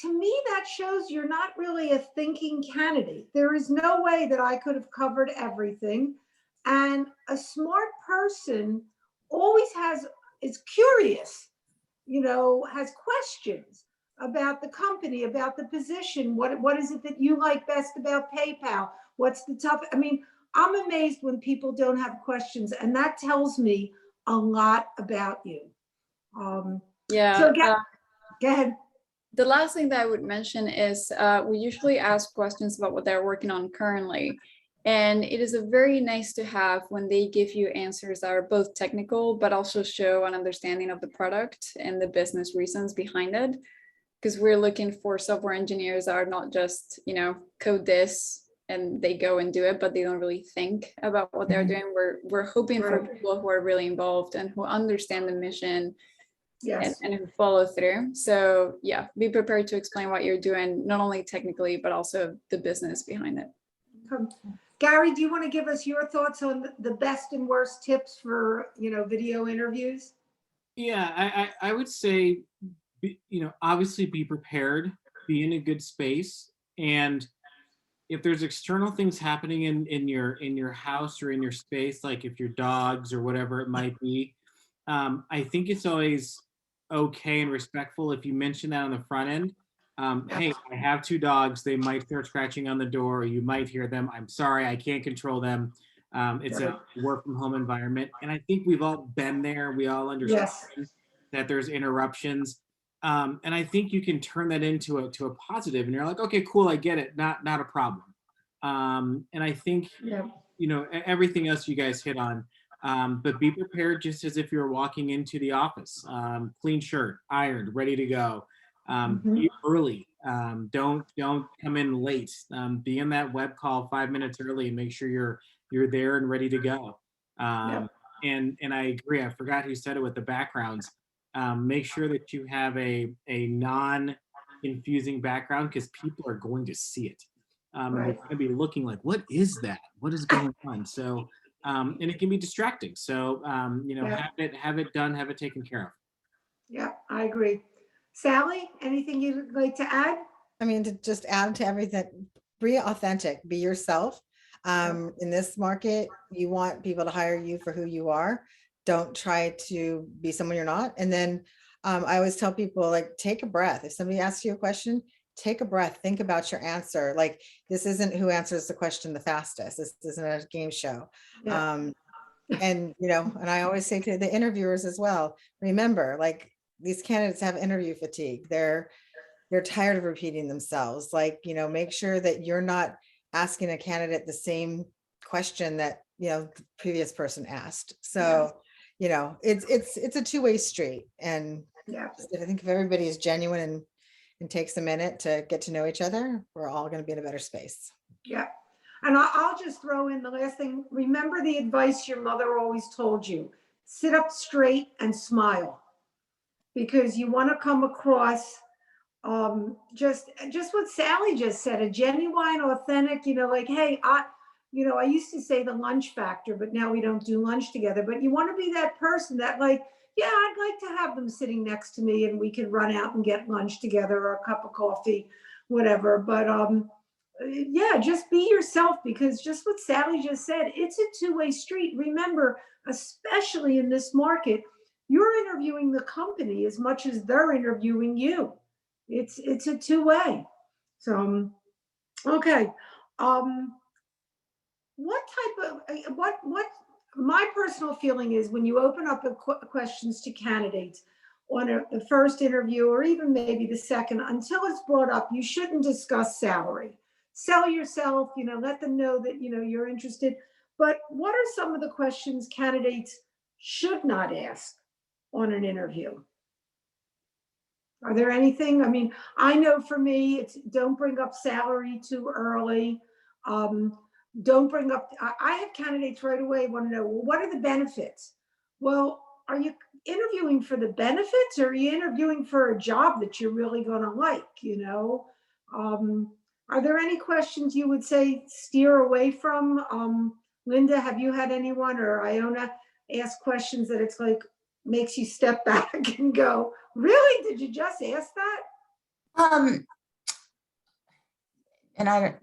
To me, that shows you're not really a thinking candidate. There is no way that I could have covered everything. And a smart person always is curious, has questions about the company, about the position. What is it that you like best about PayPal? What's the tough? I mean, I'm amazed when people don't have questions, and that tells me a lot about you. So go ahead. The last thing that I would mention is we usually ask questions about what they're working on currently. And it is a very nice to have when they give you answers that are both technical, but also show an understanding of the product and the business reasons behind it. Because we're looking for software engineers that are not just, code this and they go and do it, but they don't really think about what they're doing. We're hoping for people who are really involved and who understand the mission. And who follow through. So yeah, be prepared to explain what you're doing, not only technically, but also the business behind it. Gary, do you want to give us your thoughts on the best and worst tips for, video interviews? Yeah, I would say, obviously be prepared, be in a good space. And if there's external things happening in your house or in your space, like if your dogs or whatever it might be, I think it's always okay and respectful if you mention that on the front end. Yeah. Hey, I have 2 dogs. They might start scratching on the door, or you might hear them. I'm sorry, I can't control them. It's a work from home environment. And I think we've all been there. We all understand Yes. that there's interruptions. And I think you can turn that into a positive, and you're like, okay, cool, I get it. Not a problem. And I think, Yeah. everything else you guys hit on. But be prepared just as if you're walking into the office. Clean shirt, ironed, ready to go. Be early. Don't come in late. Be in that web call 5 minutes early and make sure you're there and ready to go. And I agree. I forgot who said it with the backgrounds. Make sure that you have a non-confusing background, because people are going to see it. And they're going to be looking like, what is that? What is going on? So, and it can be distracting. So, have it done, have it taken care of. Yeah, I agree. Sally, anything you'd like to add? I mean, to just add to everything, be authentic, be yourself. In this market, you want people to hire you for who you are. Don't try to be someone you're not. And then I always tell people, like, take a breath. If somebody asks you a question, take a breath, think about your answer. Like, this isn't who answers the question the fastest. This isn't a game show. Yeah. And, and I always say to the interviewers as well, remember, like, these candidates have interview fatigue. They're tired of repeating themselves. Like, make sure that you're not asking a candidate the same question that, the previous person asked. So, it's a two-way street. And Yeah. I think if everybody is genuine and takes a minute to get to know each other, we're all going to be in a better space. Yeah. And I'll just throw in the last thing. Remember the advice your mother always told you: sit up straight and smile, because you want to come across just what Sally just said, a genuine, authentic, like, hey, I used to say the lunch factor, but now we don't do lunch together. But you want to be that person that, like, yeah, I'd like to have them sitting next to me and we can run out and get lunch together or a cup of coffee, whatever. But yeah, just be yourself, because just what Sally just said, it's a two-way street. Remember, especially in this market, you're interviewing the company as much as they're interviewing you. It's a two-way. So, okay. What type of, what my personal feeling is, when you open up questions to candidates on the first interview, or even maybe the second, until it's brought up, you shouldn't discuss salary. Sell yourself, let them know that, you're interested. But what are some of the questions candidates should not ask on an interview? Are there anything? I mean, I know for me, it's don't bring up salary too early. Don't bring up, I have candidates right away want to know, well, what are the benefits? Well, are you interviewing for the benefits, or are you interviewing for a job that you're really going to like, Are there any questions you would say steer away from? Linda, have you had anyone, or Iona, ask questions that it's like makes you step back and go, really? Did you just ask that? And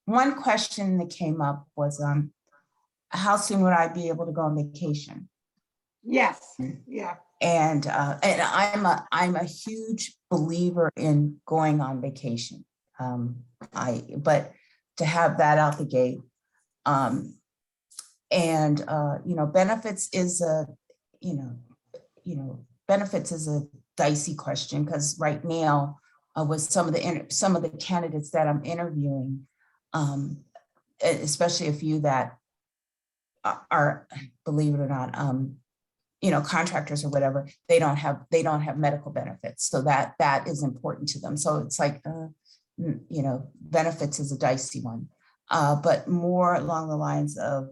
one question that came up was, how soon would I be able to go on vacation? Yes. Yeah. And I'm a huge believer in going on vacation. But to have that out the gate, benefits is benefits is a dicey question, because right now, with some of the candidates that I'm interviewing, especially a few that are, believe it or not, contractors or whatever, they don't have medical benefits, so that is important to them. So it's like, benefits is a dicey one, but more along the lines of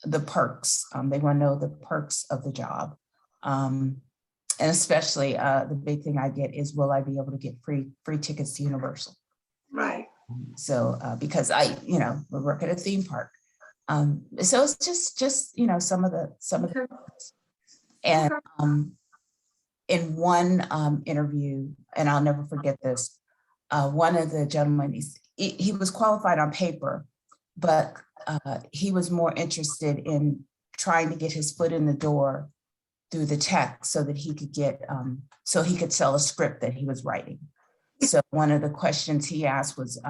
the perks. They want to know the perks of the job. And especially the big thing I get is, will I be able to get free tickets to Universal? Right. So because we work at a theme park. So it's just some of the and in one interview, and I'll never forget this, one of the gentlemen, he was qualified on paper, but he was more interested in trying to get his foot in the door through the text so that he could get, so he could sell a script that he was writing. So one of the questions he asked was,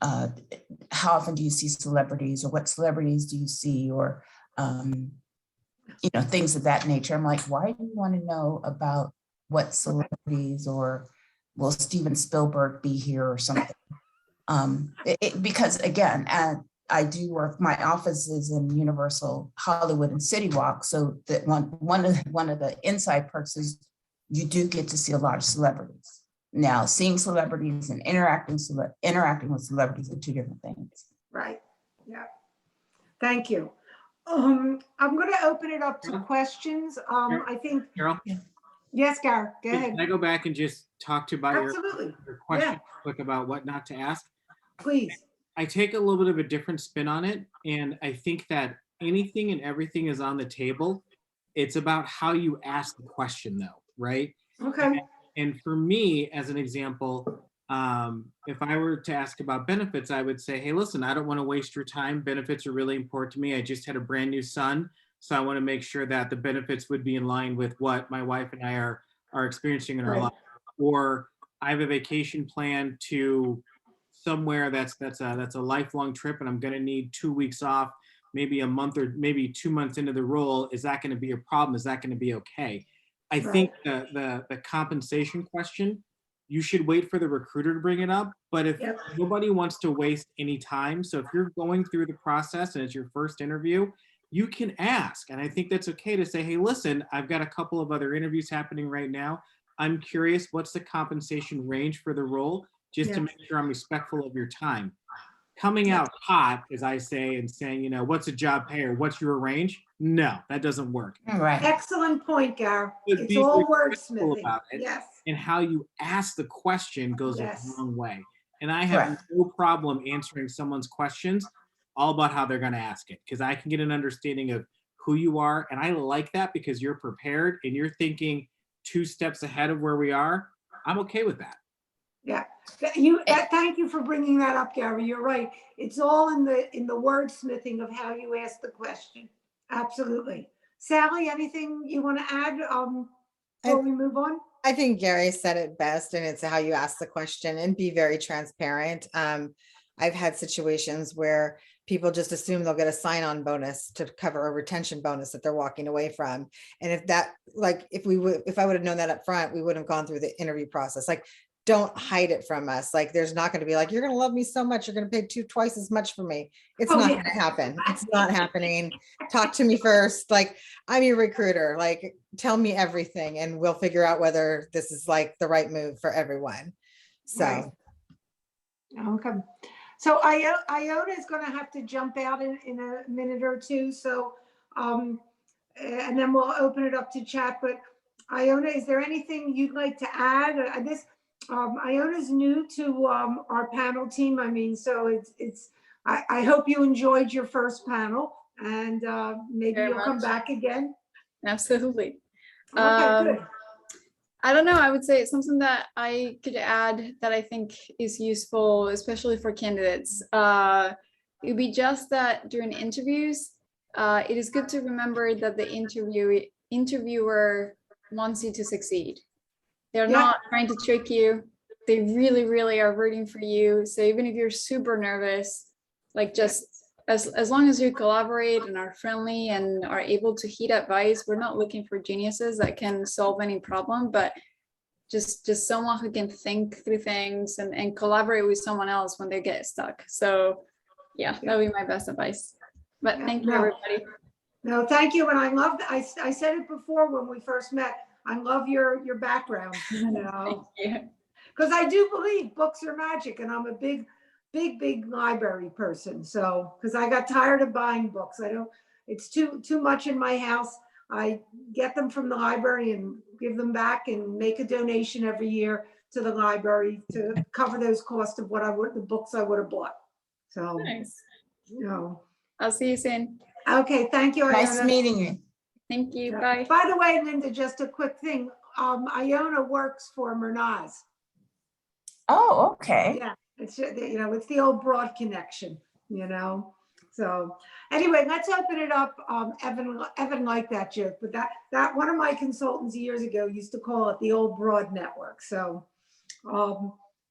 how often do you see celebrities, or what celebrities do you see, or things of that nature. I'm like, why do you want to know about what celebrities, or will Steven Spielberg be here or something? Because again, I do work, my office is in Universal Hollywood and City Walk. So that one of the inside perks is you do get to see a lot of celebrities. Now, seeing celebrities and interacting with celebrities are two different things. Right. Yeah. Thank you. I'm going to open it up to questions. I think. Carol? Yes, Gar, go ahead. Can I go back and just talk to you about Absolutely. your question, Yeah. quick about what not to ask? Please. I take a little bit of a different spin on it. And I think that anything and everything is on the table. It's about how you ask the question though, right? Okay. And for me, as an example, if I were to ask about benefits, I would say, hey, listen, I don't want to waste your time. Benefits are really important to me. I just had a brand new son. So I want to make sure that the benefits would be in line with what my wife and I are experiencing in our life. Or I have a vacation plan to somewhere that's a lifelong trip, and I'm going to need 2 weeks off, maybe a month or maybe 2 months into the role. Is that going to be a problem? Is that going to be okay? I think the compensation question, you should wait for the recruiter to bring it up. But if nobody wants to waste any time, so if you're going through the process and it's your first interview, you can ask. And I think that's okay to say, hey, listen, I've got a couple of other interviews happening right now. I'm curious, what's the compensation range for the role? Just to make sure I'm respectful of your time. Coming out hot, as I say, and saying, what's a job pay or what's your range? No, that doesn't work. Right. Excellent point, Gar. It's all wordsmithing. About it. Yes. And how you ask the question goes a long way. And I have Correct. no problem answering someone's questions, all about how they're going to ask it, because I can get an understanding of who you are. And I like that because you're prepared and you're thinking 2 steps ahead of where we are. I'm okay with that. Yeah, thank you for bringing that up, Gary. You're right. It's all in the wordsmithing of how you ask the question. Absolutely. Sally, anything you want to add before we move on? I think Gary said it best, and it's how you ask the question and be very transparent. I've had situations where people just assume they'll get a sign-on bonus to cover a retention bonus that they're walking away from. And if I would have known that up front, we wouldn't have gone through the interview process. Like, don't hide it from us. Like, there's not going to be like, you're going to love me so much, you're going to pay twice as much for me. It's not going to happen. It's not happening. Talk to me first. Like, I'm your recruiter. Like, tell me everything and we'll figure out whether this is like the right move for everyone. So. Okay. So Iona is going to have to jump out in a minute or two. So, and then we'll open it up to chat. But Iona, is there anything you'd like to add? Iona's new to our panel team. I mean, so I hope you enjoyed your first panel, and maybe Very you'll come much. back again. Absolutely. Okay, good. I don't know. I would say something that I could add that I think is useful, especially for candidates. It would be just that during interviews, it is good to remember that the interviewer wants you to succeed. They're not trying to trick you. They really, really are rooting for you. So even if you're super nervous, like just as long as you collaborate and are friendly and are able to heed advice, we're not looking for geniuses that can solve any problem, but just someone who can think through things and collaborate with someone else when they get stuck. So yeah, that would be my best advice. But thank you, everybody. No, thank you. And I love that. I said it before when we first met. I love your background, Thank you. because I do believe books are magic, and I'm a big library person. So, because I got tired of buying books, it's too much in my house. I get them from the library and give them back and make a donation every year to the library to cover those costs of the books I would have bought. So, Nice. I'll see you soon. Okay, thank you, Iona. Nice meeting you. Thank you. Bye. By the way, Linda, just a quick thing. Iona works for Murnaz. Oh, okay. Yeah, it's it's the old broad connection, So anyway, let's open it up. Evan liked that joke, but that one of my consultants years ago used to call it the old broad network. So,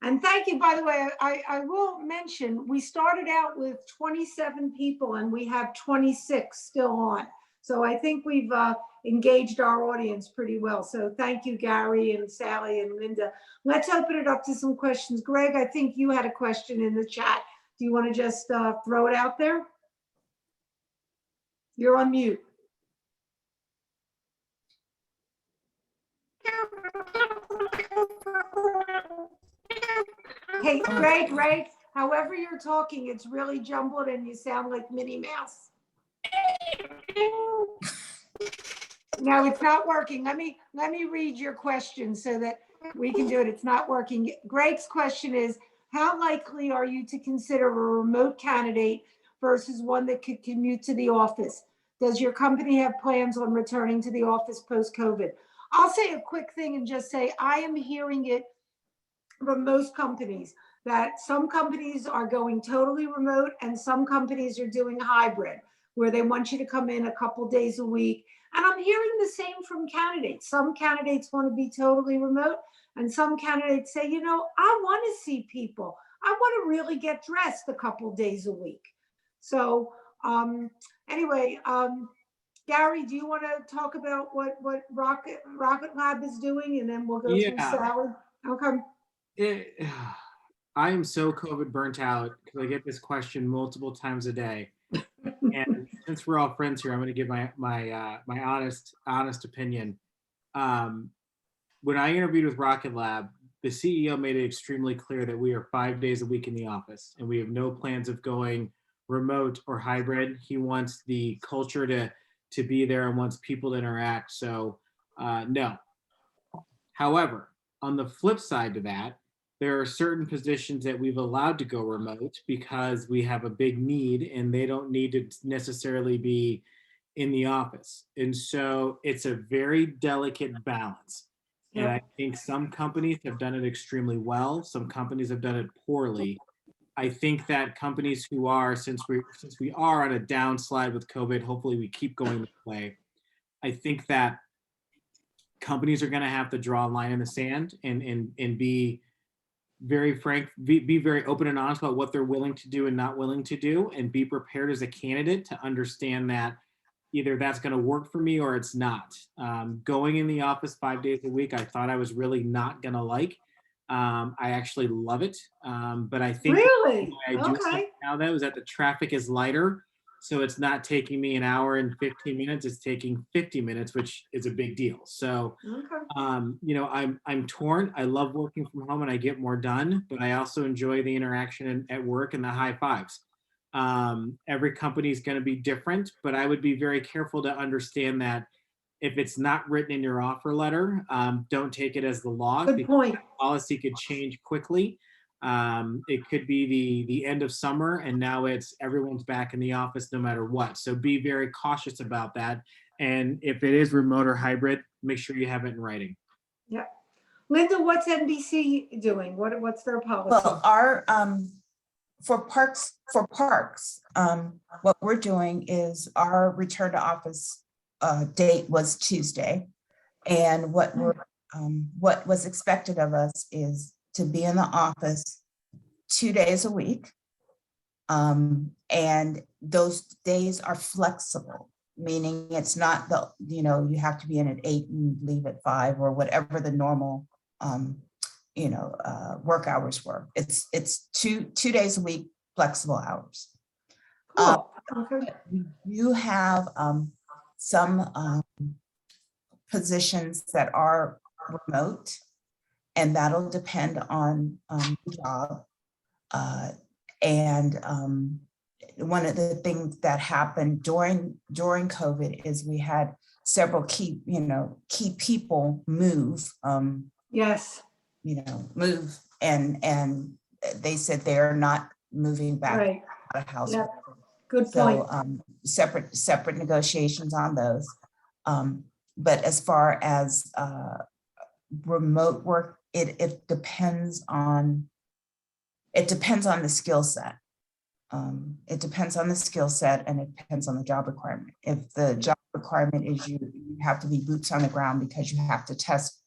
and thank you, by the way, I will mention, we started out with 27 people and we have 26 still on. So I think we've engaged our audience pretty well. So thank you, Gary and Sally and Linda. Let's open it up to some questions. Greg, I think you had a question in the chat. Do you want to just throw it out there? You're on mute. Hey, Greg, however you're talking, it's really jumbled and you sound like Minnie Mouse. No, it's not working. Let me read your question so that we can do it. It's not working. Greg's question is, how likely are you to consider a remote candidate versus one that could commute to the office? Does your company have plans on returning to the office post-COVID? I'll say a quick thing and just say, I am hearing it from most companies that some companies are going totally remote and some companies are doing hybrid, where they want you to come in a couple days a week. And I'm hearing the same from candidates. Some candidates want to be totally remote and some candidates say, you know, I want to see people. I want to really get dressed a couple days a week. So anyway, Gary, do you want to talk about what Rocket Lab is doing, and then we'll go through Sally? Okay. I am so COVID burnt out because I get this question multiple times a day. And since we're all friends here, I'm going to give my honest opinion. When I interviewed with Rocket Lab, the CEO made it extremely clear that we are 5 days a week in the office, and we have no plans of going remote or hybrid. He wants the culture to be there and wants people to interact. So no. However, on the flip side to that, there are certain positions that we've allowed to go remote because we have a big need and they don't need to necessarily be in the office. And so it's a very delicate balance. And I think some companies have done it extremely well. Some companies have done it poorly. I think that companies who are, since we are on a downslide with COVID, hopefully we keep going this way. I think that companies are going to have to draw a line in the sand and be very frank, be very open and honest about what they're willing to do and not willing to do, and be prepared as a candidate to understand that either that's going to work for me or it's not. Going in the office 5 days a week, I thought I was really not going to like. I actually love it. But I think really, I do now that is that the traffic is lighter. So it's not taking me an hour and 15 minutes, it's taking 50 minutes, which is a big deal. So, you know, I'm torn. I love working from home and I get more done, but I also enjoy the interaction at work and the high fives. Every company is going to be different, but I would be very careful to understand that if it's not written in your offer letter, don't take it as the law. Good point. Policy could change quickly. It could be the end of summer and now it's everyone's back in the office no matter what. So be very cautious about that. And if it is remote or hybrid, make sure you have it in writing. Yeah. Linda, what's NBC doing? What's their policy? Well, our for parks, what we're doing is our return to office date was Tuesday. And what was expected of us is to be in the office 2 days a week. And those days are flexible, meaning it's not you have to be in at 8 and leave at 5 or whatever the normal, work hours were. It's two days a week, flexible hours. Cool. You have some positions that are remote, and that'll depend on the job. And one of the things that happened during COVID is we had several key people move. Yes. Move, and they said they're not moving back out of house. Yep. Good point. So separate negotiations on those. But as far as remote work, it depends on the skill set. It depends on the skill set and it depends on the job requirement. If the job requirement is you have to be boots on the ground because you have to test,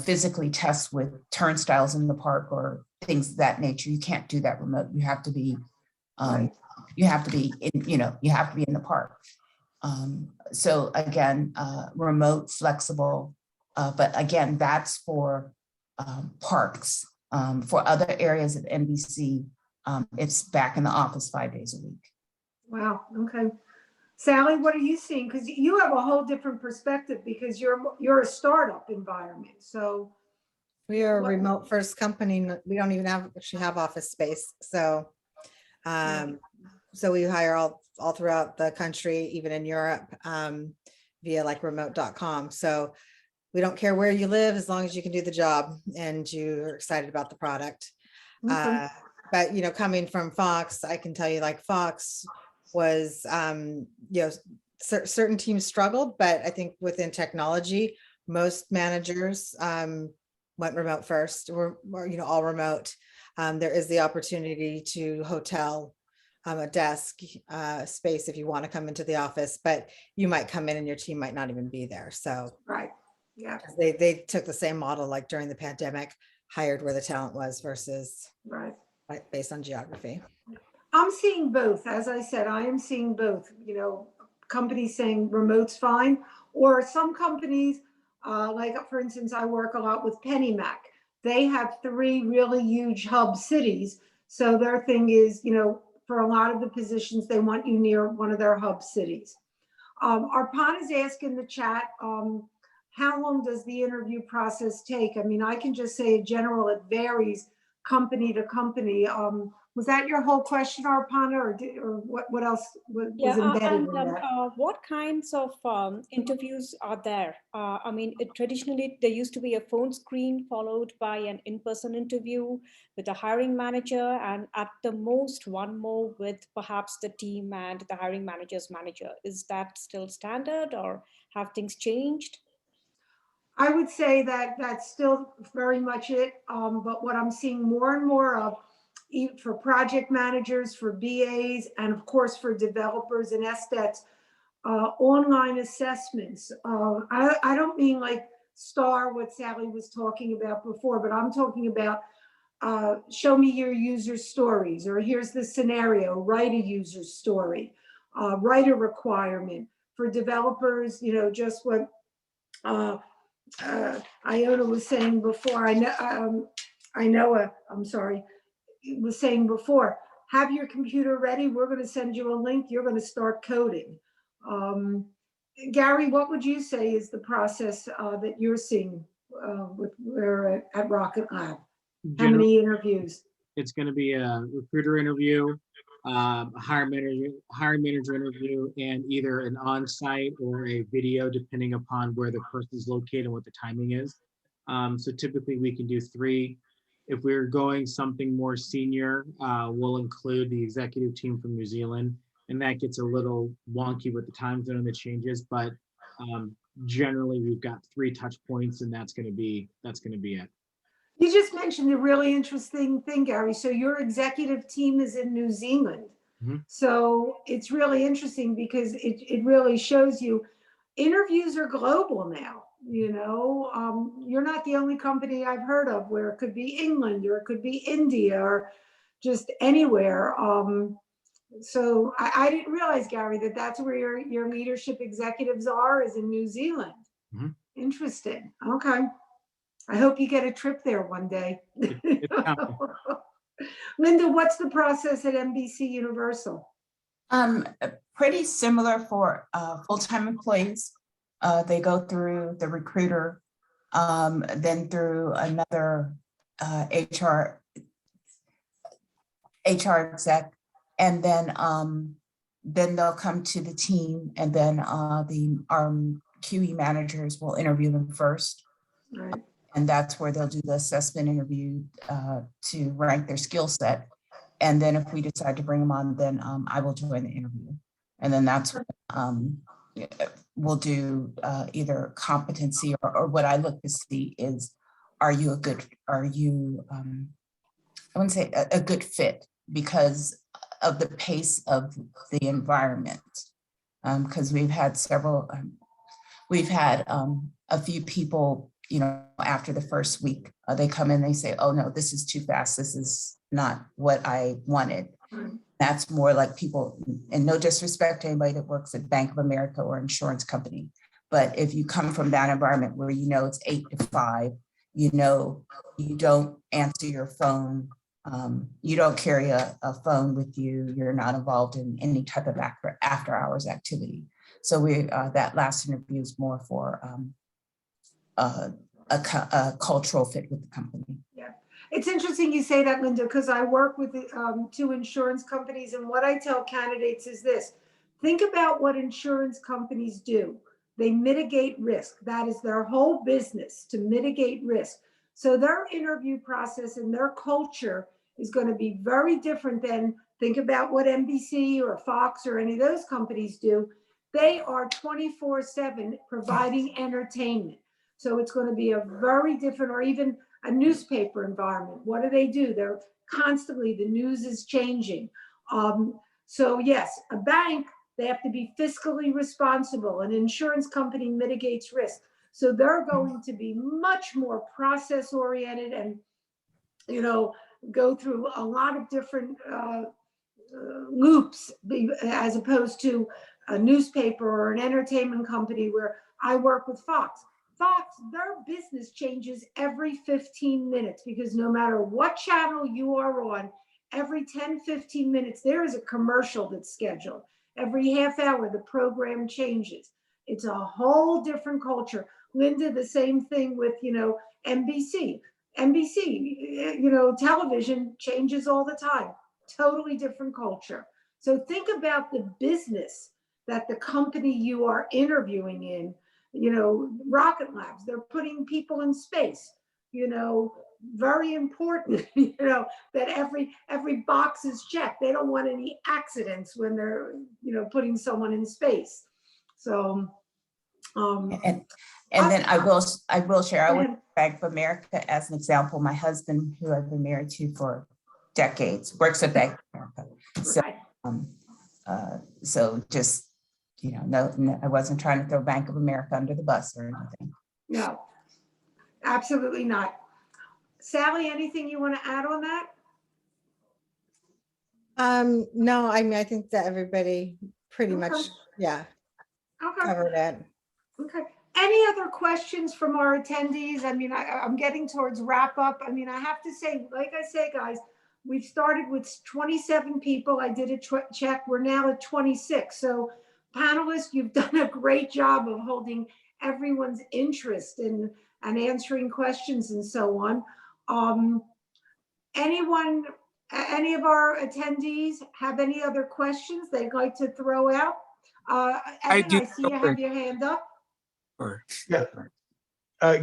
physically test with turnstiles in the park or things of that nature, you can't do that remote. You have to be, you have to be in the park. So again, remote, flexible, but again, that's for parks. For other areas of NBC, it's back in the office 5 days a week. Wow, okay. Sally, what are you seeing? Because you have a whole different perspective because you're a startup environment. So We are a What- remote first company. We don't even actually have office space. So, so we hire all throughout the country, even in Europe, via like remote.com. So we don't care where you live as long as you can do the job and you're excited about the product. Okay. But coming from Fox, I can tell you like Fox was, certain teams struggled, but I think within technology, most managers went remote first or all remote. There is the opportunity to hotel a desk space if you want to come into the office, but you might come in and your team might not even be there. So Right. Yeah. they took the same model like during the pandemic, hired where the talent was versus Right. based on geography. I'm seeing both. As I said, I am seeing both, companies saying remote's fine, or some companies, like for instance, I work a lot with PennyMac. They have 3 really huge hub cities. So their thing is, for a lot of the positions, they want you near one of their hub cities. Arpan is asking in the chat, how long does the interview process take? I mean, I can just say in general, it varies company to company. Was that your whole question, Arpana, or what else was embedded in that? What kinds of interviews are there? I mean, traditionally, there used to be a phone screen followed by an in-person interview with a hiring manager, and at the most, one more with perhaps the team and the hiring manager's manager. Is that still standard, or have things changed? I would say that that's still very much it. But what I'm seeing more and more of, for project managers, for BAs, and of course for developers and SDETs, online assessments. I don't mean like STAR, what Sally was talking about before, but I'm talking about show me your user stories, or here's the scenario, write a user story, write a requirement. For developers, just what Iona was saying before, was saying before, have your computer ready. We're going to send you a link. You're going to start coding. Gary, what would you say is the process that you're seeing at Rocket Lab? How many interviews? It's going to be a recruiter interview, a hiring manager interview, and either an on-site or a video, depending upon where the person is located and what the timing is. So typically we can do 3. If we're going something more senior, we'll include the executive team from New Zealand, and that gets a little wonky with the time zone that changes. But generally, we've got 3 touch points, and that's going to be it. You just mentioned a really interesting thing, Gary. So your executive team is in New Zealand. Mm-hmm. So it's really interesting because it really shows you interviews are global now. You're not the only company I've heard of where it could be England or it could be India or just anywhere. So I didn't realize, Gary, that's where your leadership executives is in New Zealand. Mm-hmm. Interesting. Okay. I hope you get a trip there one day. Linda, what's the process at NBC Universal? Pretty similar for full-time employees. They go through the recruiter, then through another HR exec, and then they'll come to the team, and then our QE managers will interview them first. Right. And that's where they'll do the assessment interview to rank their skill set. And then if we decide to bring them on, then I will join the interview. And then that's when we'll do either competency or what I look to see is, I wouldn't say a good fit, because of the pace of the environment. Because we've had a few people, after the first week, they come in, they say, oh no, this is too fast. This is not what I wanted. That's more like people, and no disrespect to anybody that works at Bank of America or insurance company. But if you come from that environment where it's 8 to 5, you don't answer your phone, you don't carry a phone with you, you're not involved in any type of after hours activity. So that last interview is more for a cultural fit with the company. Yeah, it's interesting you say that, Linda, because I work with 2 insurance companies, and what I tell candidates is this: think about what insurance companies do. They mitigate risk. That is their whole business, to mitigate risk. So their interview process and their culture is going to be very different than, think about what NBC or Fox or any of those companies do. They are 24/7 providing entertainment. So it's going to be a very different, or even a newspaper environment. What do? They're constantly, the news is changing. So yes, a bank, they have to be fiscally responsible. An insurance company mitigates risk. So they're going to be much more process oriented and, go through a lot of different loops, as opposed to a newspaper or an entertainment company where I work with Fox. Fox, their business changes every 15 minutes, because no matter what channel you are on, every 10, 15 minutes, there is a commercial that's scheduled. Every half hour, the program changes. It's a whole different culture. Linda, the same thing with, NBC. NBC, television changes all the time. Totally different culture. So think about the business that the company you are interviewing in, Rocket Labs, they're putting people in space, very important, that every box is checked. They don't want any accidents when they're, putting someone in space. So, and then I will share, I would Bank of America as an example. My husband, who I've been married to for decades, works at Bank of America. So, so just, no, I wasn't trying to throw Bank of America under the bus or anything. No, absolutely not. Sally, anything you want to add on that? No, I mean, I think that everybody pretty much, yeah, covered it. Okay. Any other questions from our attendees? I mean, I'm getting towards wrap up. I mean, I have to say, like I say, guys, we've started with 27 people. I did a check. We're now at 26. So panelists, you've done a great job of holding everyone's interest and answering questions and so on. Anyone, any of our attendees have any other questions they'd like to throw out? Evan, I see you have your hand up. Yeah.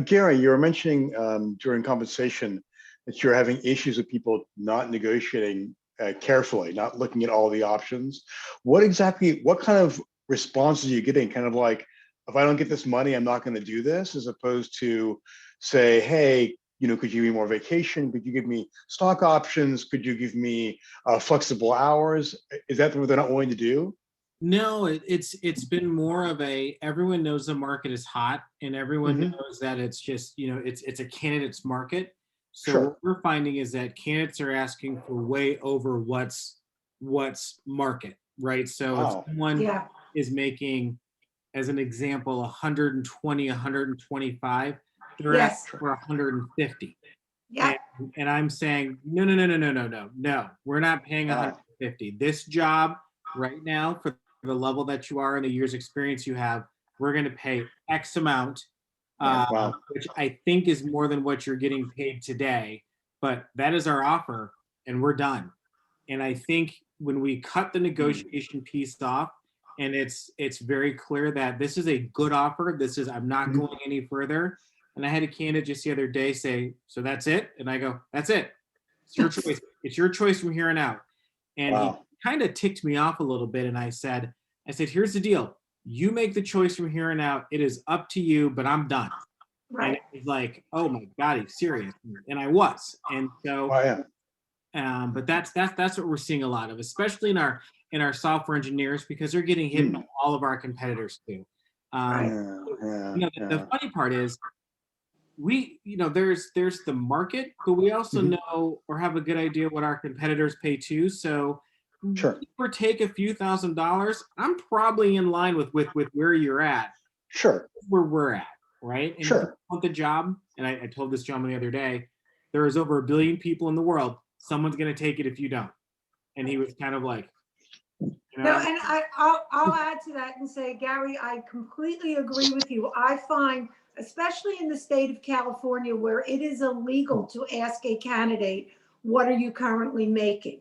Gary, you were mentioning during conversation that you're having issues with people not negotiating carefully, not looking at all the options. What kind of responses are you getting? Kind of like, if I don't get this money, I'm not going to do this, as opposed to say, hey, could you give me more vacation? Could you give me stock options? Could you give me flexible hours? Is that what they're not willing to do? No, it's been more of everyone knows the market is hot, and everyone knows that it's just, it's a candidate's market. So what we're finding is that candidates are asking for way over what's market, right? So if someone is making, as an example, 120, 125, they're asking for 150. Yeah. And I'm saying, no, we're not paying 150. This job right now, for the level that you are and the year's experience you have, we're going to pay X amount, which I think is more than what you're getting paid today. But that is our offer, and we're done. And I think when we cut the negotiation piece off, and it's very clear that this is a good offer, I'm not going any further. And I had a candidate just the other day say, so that's it? And I go, that's it. It's your choice. It's your choice from here on out. And he kind of ticked me off a little bit. And I said, here's the deal. You make the choice from here on out. It is up to you, but I'm done. Right. And it was like, oh my God, he's serious. And I was. And so But that's what we're seeing a lot of, especially in our software engineers, because they're getting hit by all of our competitors too. The funny part is there's the market, but we also know or have a good idea what our competitors pay too. So Sure. give or take a few $1,000s, I'm probably in line with where you're at. Sure. Where we're at, right? And Sure. if you want the job, and I told this gentleman the other day, there is over 1 billion people in the world. Someone's going to take it if you don't. And he was kind of like, No, and I'll add to that and say, Gary, I completely agree with you. I find, especially in the state of California, where it is illegal to ask a candidate, what are you currently making?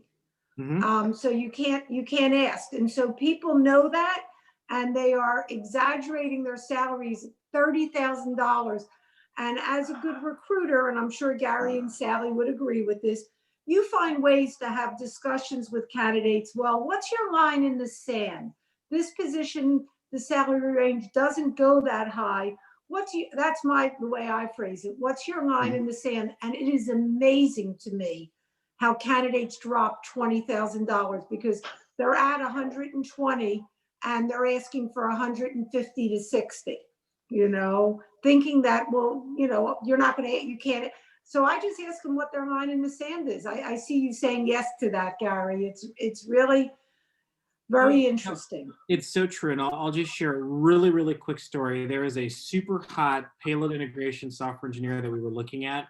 So you can't ask. And so people know that, and they are exaggerating their salaries, $30,000. And as a good recruiter, and I'm sure Gary and Sally would agree with this, you find ways to have discussions with candidates. Well, what's your line in the sand? This position, the salary range doesn't go that high. That's the way I phrase it. What's your line in the sand? And it is amazing to me how candidates drop $20,000 because they're at 120 and they're asking for 150 to 60, thinking that, well, you can't. So I just ask them what their line in the sand is. I see you saying yes to that, Gary. It's really very interesting. It's so true. And I'll just share a really, really quick story. There is a super hot payload integration software engineer that we were looking at.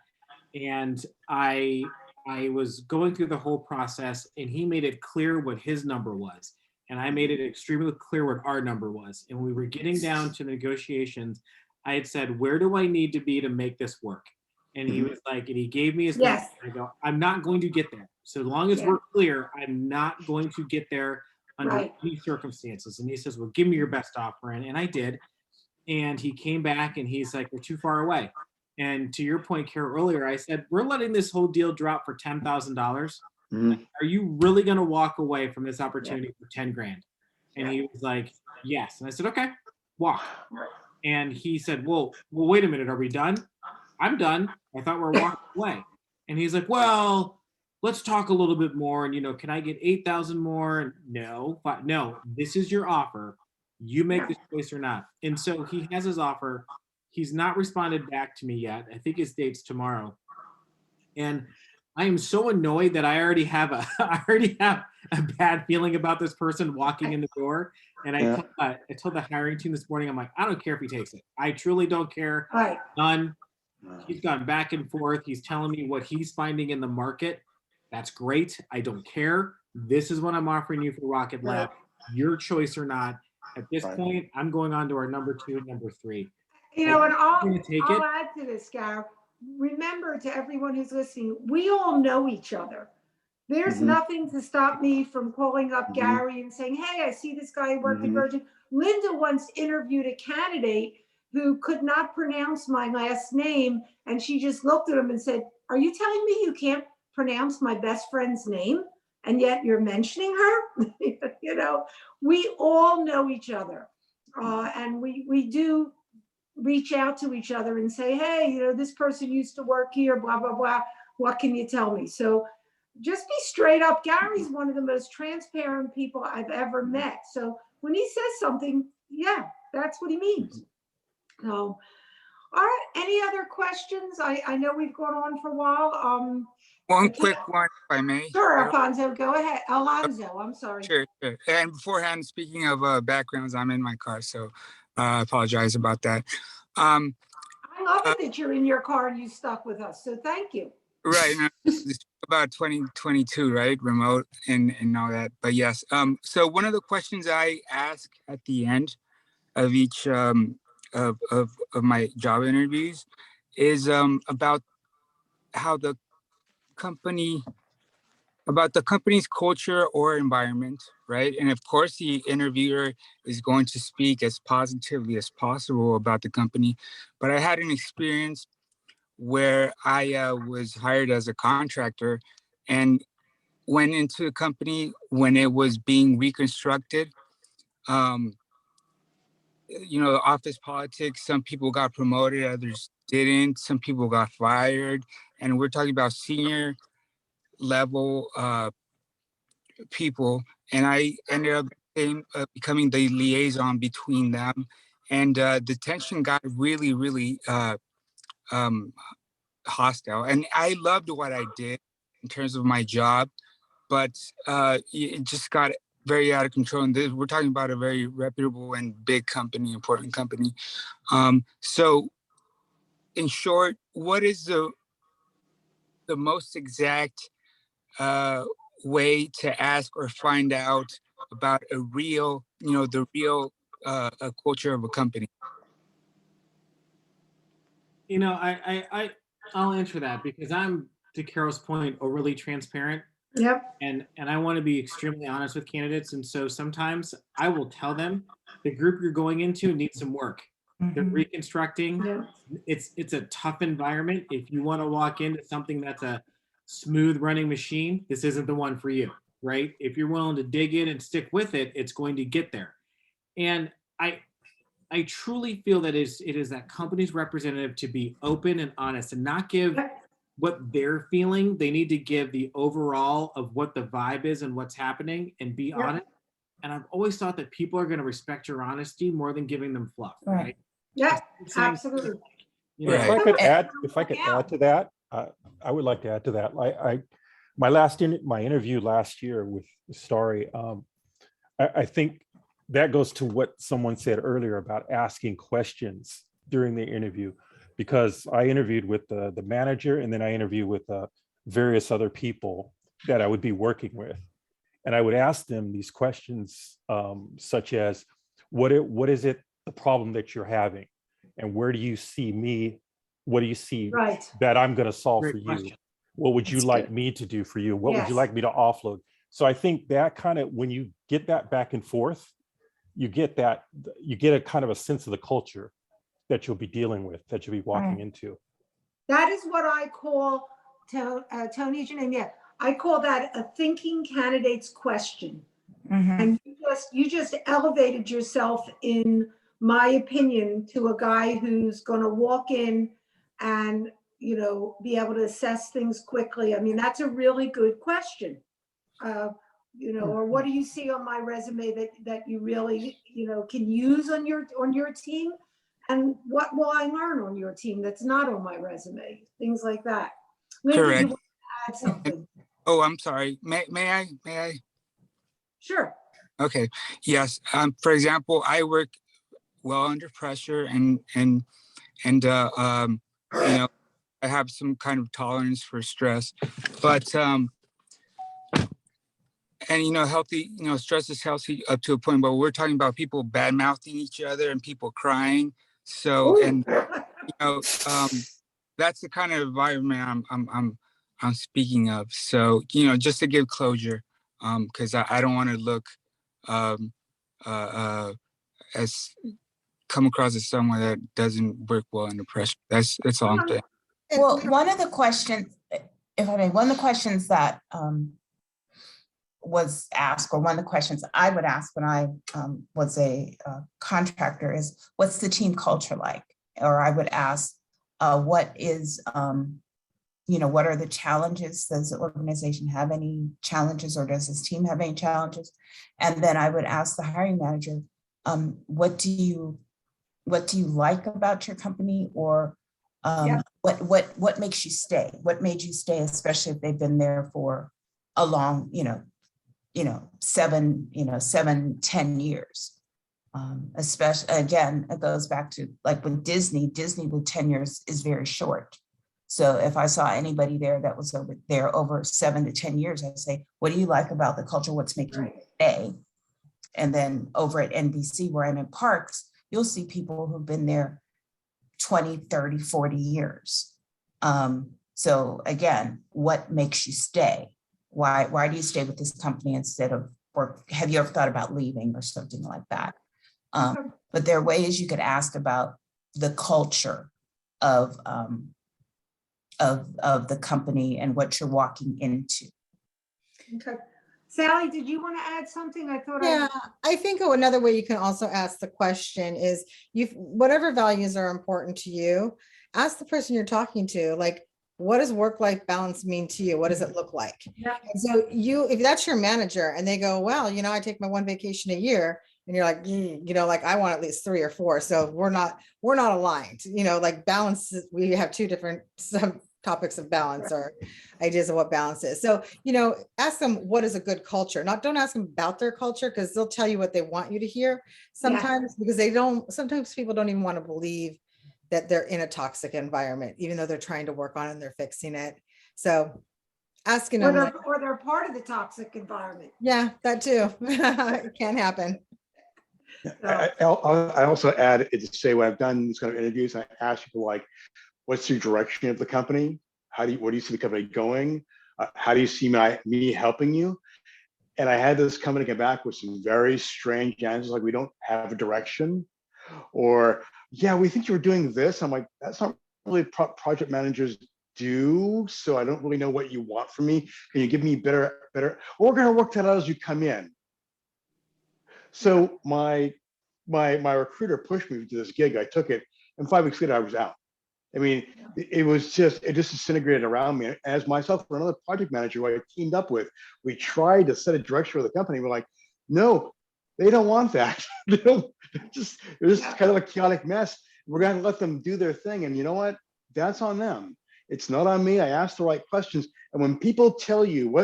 And I was going through the whole process, and he made it clear what his number was. And I made it extremely clear what our number was. And we were getting down to negotiations. I had said, where do I need to be to make this work? And he was like, and he gave me his number. I go, I'm not going to get there. So long as we're clear, I'm not going to get there under any circumstances. And he says, well, give me your best offer. And I did. And he came back and he's like, we're too far away. And to your point, Kara, earlier, I said, we're letting this whole deal drop for $10,000. Are you really going to walk away from this opportunity for 10 grand? And he was like, yes. And I said, okay, walk. And he said, well, wait a minute. Are we done? I'm done. I thought we were walking away. And he's like, well, let's talk a little bit more. And, can I get 8,000 more? And no, this is your offer. You make this choice or not. And so he has his offer. He's not responded back to me yet. I think his date's tomorrow. And I am so annoyed that I already have a bad feeling about this person walking in the door. And I told the hiring team this morning, I'm like, I don't care if he takes it. I truly don't care. None. He's gone back and forth. He's telling me what he's finding in the market. That's great. I don't care. This is what I'm offering you for Rocket Lab. Your choice or not. At this point, I'm going on to our number 2 and number 3. And I'll add to this, Gar. Remember, to everyone who's listening, we all know each other. There's nothing to stop me from calling up Gary and saying, hey, I see this guy who worked at Virgin. Linda once interviewed a candidate who could not pronounce my last name. And she just looked at him and said, are you telling me you can't pronounce my best friend's name? And yet you're mentioning her? We all know each other. And we do reach out to each other and say, hey, this person used to work here, blah, blah, blah. What can you tell me? So just be straight up. Gary's one of the most transparent people I've ever met. So when he says something, that's what he means. So, all right. Any other questions? I know we've gone on for a while. One quick one, if I may. Sure, Alfonso, go ahead. Alonzo, I'm sorry. Sure. And beforehand, speaking of backgrounds, I'm in my car, so I apologize about that. I love it that you're in your car and you stuck with us, so thank you. Right. It's about 2022, right? Remote and all that. But yes. So one of the questions I ask at the end of each of my job interviews is about how the company's culture or environment, right? And of course, the interviewer is going to speak as positively as possible about the company. But I had an experience where I was hired as a contractor and went into a company when it was being reconstructed. Office politics, some people got promoted, others didn't. Some people got fired. And we're talking about senior level people, and I ended up becoming the liaison between them. And the tension got really, really hostile. And I loved what I did in terms of my job, but it just got very out of control. And we're talking about a very reputable and big company, important company. So in short, what is the most exact way to ask or find out about a real, the real culture of a company? I'll answer that because I'm, to Carol's point, overly transparent. Yep. And I want to be extremely honest with candidates. And so sometimes I will tell them the group you're going into needs some work. They're reconstructing. Yeah. It's a tough environment. If you want to walk into something that's a smooth running machine, this isn't the one for you, right? If you're willing to dig in and stick with it, it's going to get there. And I truly feel that it is that company's representative to be open and honest and not give what they're feeling. They need to give the overall of what the vibe is and what's happening and be honest. And I've always thought that people are going to respect your honesty more than giving them fluff, right? Yeah, absolutely. If I could add to that, I would like to add to that. My interview last year with Starry, I think that goes to what someone said earlier about asking questions during the interview, because I interviewed with the manager and then I interviewed with various other people that I would be working with. And I would ask them these questions, such as, what is it, the problem that you're having? And where do you see me? What do you see that I'm going to solve for you? What would you like me to do for you? What would you like me to offload? So I think that kind of, when you get that back and forth, you get a kind of a sense of the culture that you'll be dealing with, that you'll be walking into. That is what I call, Tony, is your name? Yeah. I call that a thinking candidate's question. And you just elevated yourself, in my opinion, to a guy who's going to walk in and, be able to assess things quickly. I mean, that's a really good question. Or what do you see on my resume that you really, can use on your team? And what will I learn on your team that's not on my resume? Things like that. Linda, Correct. you want to add something? Oh, I'm sorry. May I? Sure. Okay. Yes. For example, I work well under pressure, and I have some kind of tolerance for stress, but healthy, stress is healthy up to a point, but we're talking about people bad mouthing each other and people crying. So, that's the kind of environment I'm speaking of. So, just to give closure, because I don't want to look as come across as someone that doesn't work well under pressure. That's all I'm saying. Well, one of the questions, if I may, one of the questions that was asked, or one of the questions I would ask when I was a contractor, is, what's the team culture like? Or I would ask, what is, what are the challenges? Does the organization have any challenges, or does this team have any challenges? And then I would ask the hiring manager, what do you like about your company, or what makes you stay? What made you stay, especially if they've been there for a long, 7, 10 years. Especially, again, it goes back to, like, with Disney with 10 years is very short. So if I saw anybody there that was over 7 to 10 years, I'd say, what do you like about the culture? What's making you stay? And then over at NBC, where I'm in parks, you'll see people who've been there 20, 30, 40 years. So again, what makes you stay? Why do you stay with this company instead of, or have you ever thought about leaving or something like that? But there are ways you could ask about the culture of the company and what you're walking into. Okay. Sally, did you want to add something? I think another way you can also ask the question is, whatever values are important to you, ask the person you're talking to, like, what does work-life balance mean to you? What does it look like? Yeah. And so if that's your manager and they go, well, I take my one vacation a year, and you're like, like I want at least 3 or 4. So we're not aligned, like balance, we have two different topics of balance or ideas of what balance is. So, ask them, what is a good culture? Don't ask them about their culture, because they'll tell you what they want you to hear sometimes, because sometimes people don't even want to believe that they're in a toxic environment, even though they're trying to work on it and they're fixing it. So asking them, or they're part of the toxic environment. yeah, that too. It can happen. I also add it to say, when I've done these kind of interviews, I ask people like, what's your direction of the company? Where do you see the company going? How do you see me helping you? And I had this company come back with some very strange answers, like, we don't have a direction, or, yeah, we think you were doing this. I'm like, that's not really project managers do. So I don't really know what you want from me. Can you give me better? We're going to work that out as you come in. So my recruiter pushed me to this gig. I took it, and 5 weeks later I was out. I mean, it just disintegrated around me. As myself and another project manager who I teamed up with, we tried to set a direction for the company. We're like, no, they don't want that. They're just kind of a chaotic mess. We're going to let them do their thing. And you know what? That's on them. It's not on me. I asked the right questions. And when people tell you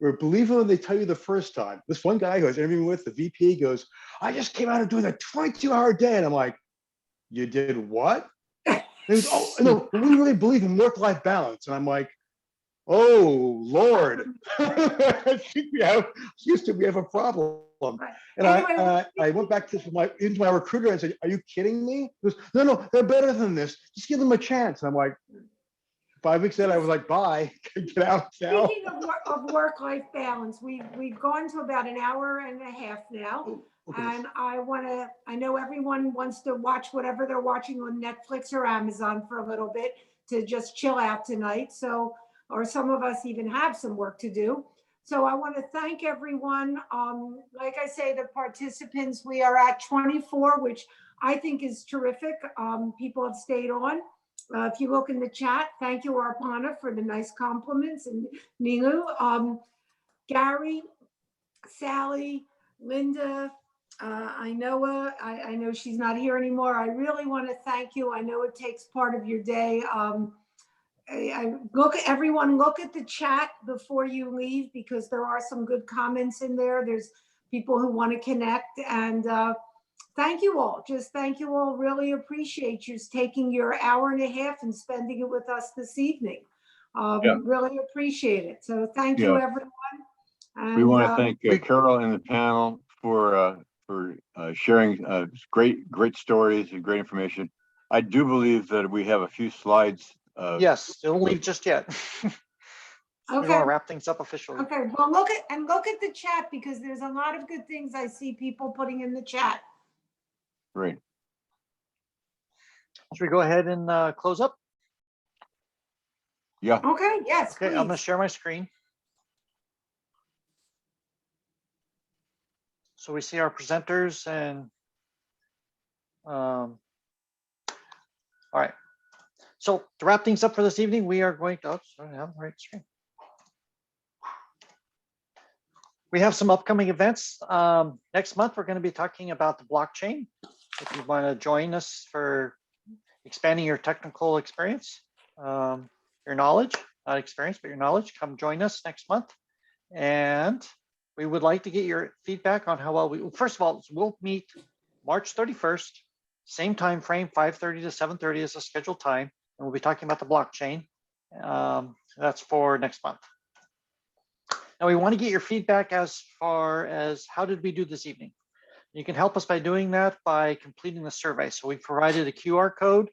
or believe it when they tell you the first time, this one guy who I was interviewing with, the VP, goes, I just came out of doing a 22-hour day. And I'm like, you did what? He goes, oh, no, we really believe in work-life balance. And I'm like, oh, Lord. I think we have a problem. And I went back to into my recruiter and said, are you kidding me? He goes, no, they're better than this. Just give them a chance. And I'm like, 5 weeks later, I was like, bye, get out now. Speaking of work-life balance, we've gone to about an hour and a half now. And I know everyone wants to watch whatever they're watching on Netflix or Amazon for a little bit to just chill out tonight. So, or some of us even have some work to do. So I want to thank everyone. Like I say, the participants, we are at 24, which I think is terrific. People have stayed on. If you look in the chat, thank you, Arpana, for the nice compliments, and Nilu, Gary, Sally, Linda, I know she's not here anymore. I really want to thank you. I know it takes part of your day. Everyone look at the chat before you leave, because there are some good comments in there. There's people who want to connect, and thank you all. Just thank you all. Really appreciate you taking your hour and a half and spending it with us this evening. Really appreciate it. So thank you, everyone. And, we want to thank Carol and the panel for sharing great stories and great information. I do believe that we have a few slides. Yes, don't leave just yet. Okay. We want to wrap things up officially. Okay, well, look at the chat, because there's a lot of good things I see people putting in the chat. Great. Should we go ahead and close up? Yeah. Okay, yes, Okay, please. I'm going to share my screen. So we see our presenters and all right. So to wrap things up for this evening, we are going to, sorry, I have the right screen. We have some upcoming events. Next month, we're going to be talking about the blockchain. If you want to join us for expanding your technical experience, your knowledge, not experience, but your knowledge, come join us next month. And we would like to get your feedback on how well first of all, we'll meet March 31st, same time frame, 5:30 to 7:30 is the scheduled time. And we'll be talking about the blockchain. That's for next month. Now we want to get your feedback as far as how did we do this evening? You can help us by doing that by completing the survey. So we provided a QR code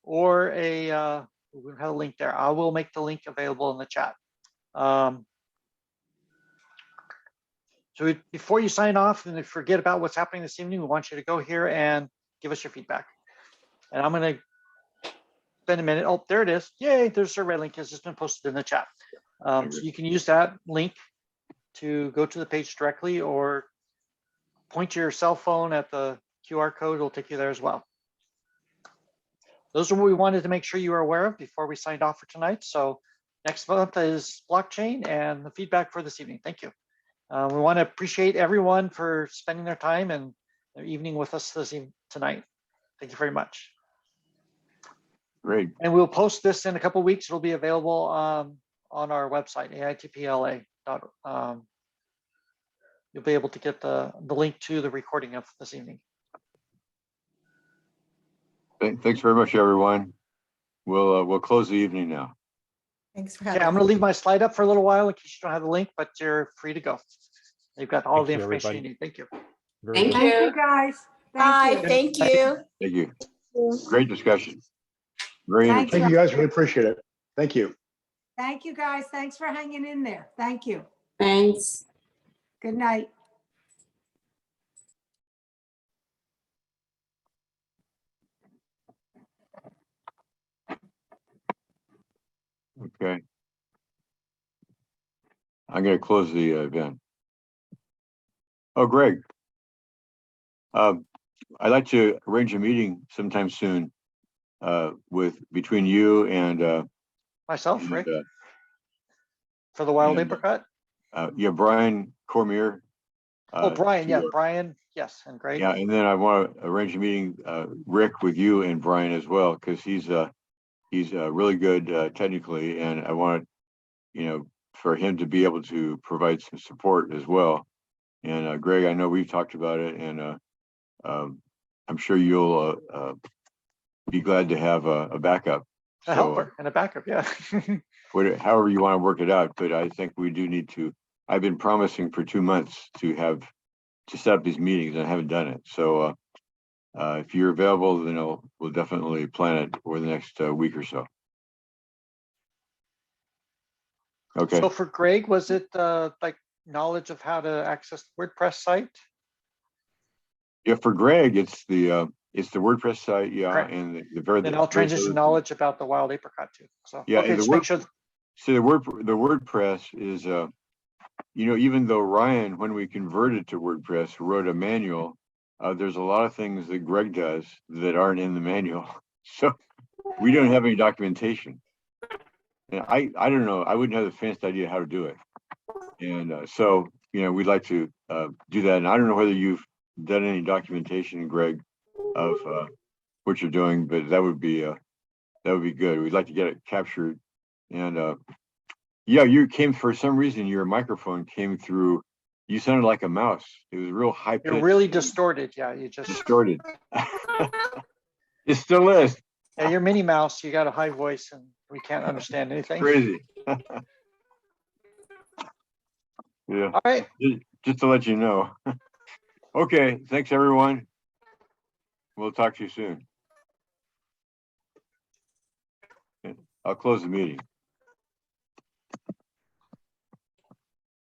or we have a link there. I will make the link available in the chat. So before you sign off and forget about what's happening this evening, we want you to go here and give us your feedback. And I'm going to spend a minute. Oh, there it is. Yay, there's a survey link. It's just been posted in the chat. So you can use that link to go to the page directly, or point your cell phone at the QR code. It'll take you there as well. those are what we wanted to make sure you were aware of before we signed off for tonight. So next month is blockchain and the feedback for this evening. Thank you. We want to appreciate everyone for spending their time and their evening with us tonight. Thank you very much. Great. And we'll post this in a couple of weeks. It'll be available on our website, AITP-LA. You'll be able to get the link to the recording of this evening. Thanks very much, everyone. We'll close the evening now. Thanks for Okay, having I'm us. going to leave my slide up for a little while in case you don't have the link, but you're free to go. You've got all Thank the you, information you everybody. need. Thank you. Very Thank good. Thank you. you, guys. Bye, Thank you. thank you. Thank you. Great discussion. Very Thanks, Thank entertaining. you, guys. Really appreciate it. Thank you. Thank you, guys. Thanks for hanging in there. Thank you. Thanks. Good night. Okay. I'm going to close the event. Oh, Greg. I'd like to arrange a meeting sometime soon between you and Myself, and, Rick, for the wild and, apricot. yeah, Brian Cormier. Oh, Brian, to, yeah, Brian, yes, and Greg. Yeah, and then I want to arrange a meeting, Rick, with you and Brian as well, because he's really good technically, and I want for him to be able to provide some support as well. And Greg, I know we've talked about it, and I'm sure you'll be glad to have a backup. A helper and a backup, yeah. However you want to work it out, but I think we do need to. I've been promising for 2 months to set up these meetings, and I haven't done it. So if you're available, then we'll definitely plan it over the next week or so. Okay. So for Greg, was it like knowledge of how to access the WordPress site? Yeah, for Greg, it's the WordPress site, yeah, Correct. and Then I'll transition knowledge about the wild apricot too. So yeah, okay, just make sure. See, the WordPress is even though Ryan, when we converted to WordPress, wrote a manual, there's a lot of things that Greg does that aren't in the manual. So we don't have any documentation. And I don't know, I wouldn't have the faintest idea how to do it. And so, we'd like to do that. And I don't know whether you've done any documentation, Greg, of what you're doing, but that would be good. We'd like to get it captured. And yeah, you came, for some reason, your microphone came through. You sounded like a mouse. It was real high pitched. You're really distorted. Yeah, you just distorted. It still is. Yeah, you're Minnie Mouse. You got a high voice, and we can't understand anything. Crazy. Yeah. All right. Just to let you know. Okay. Thanks, everyone. We'll talk to you soon. I'll close the meeting.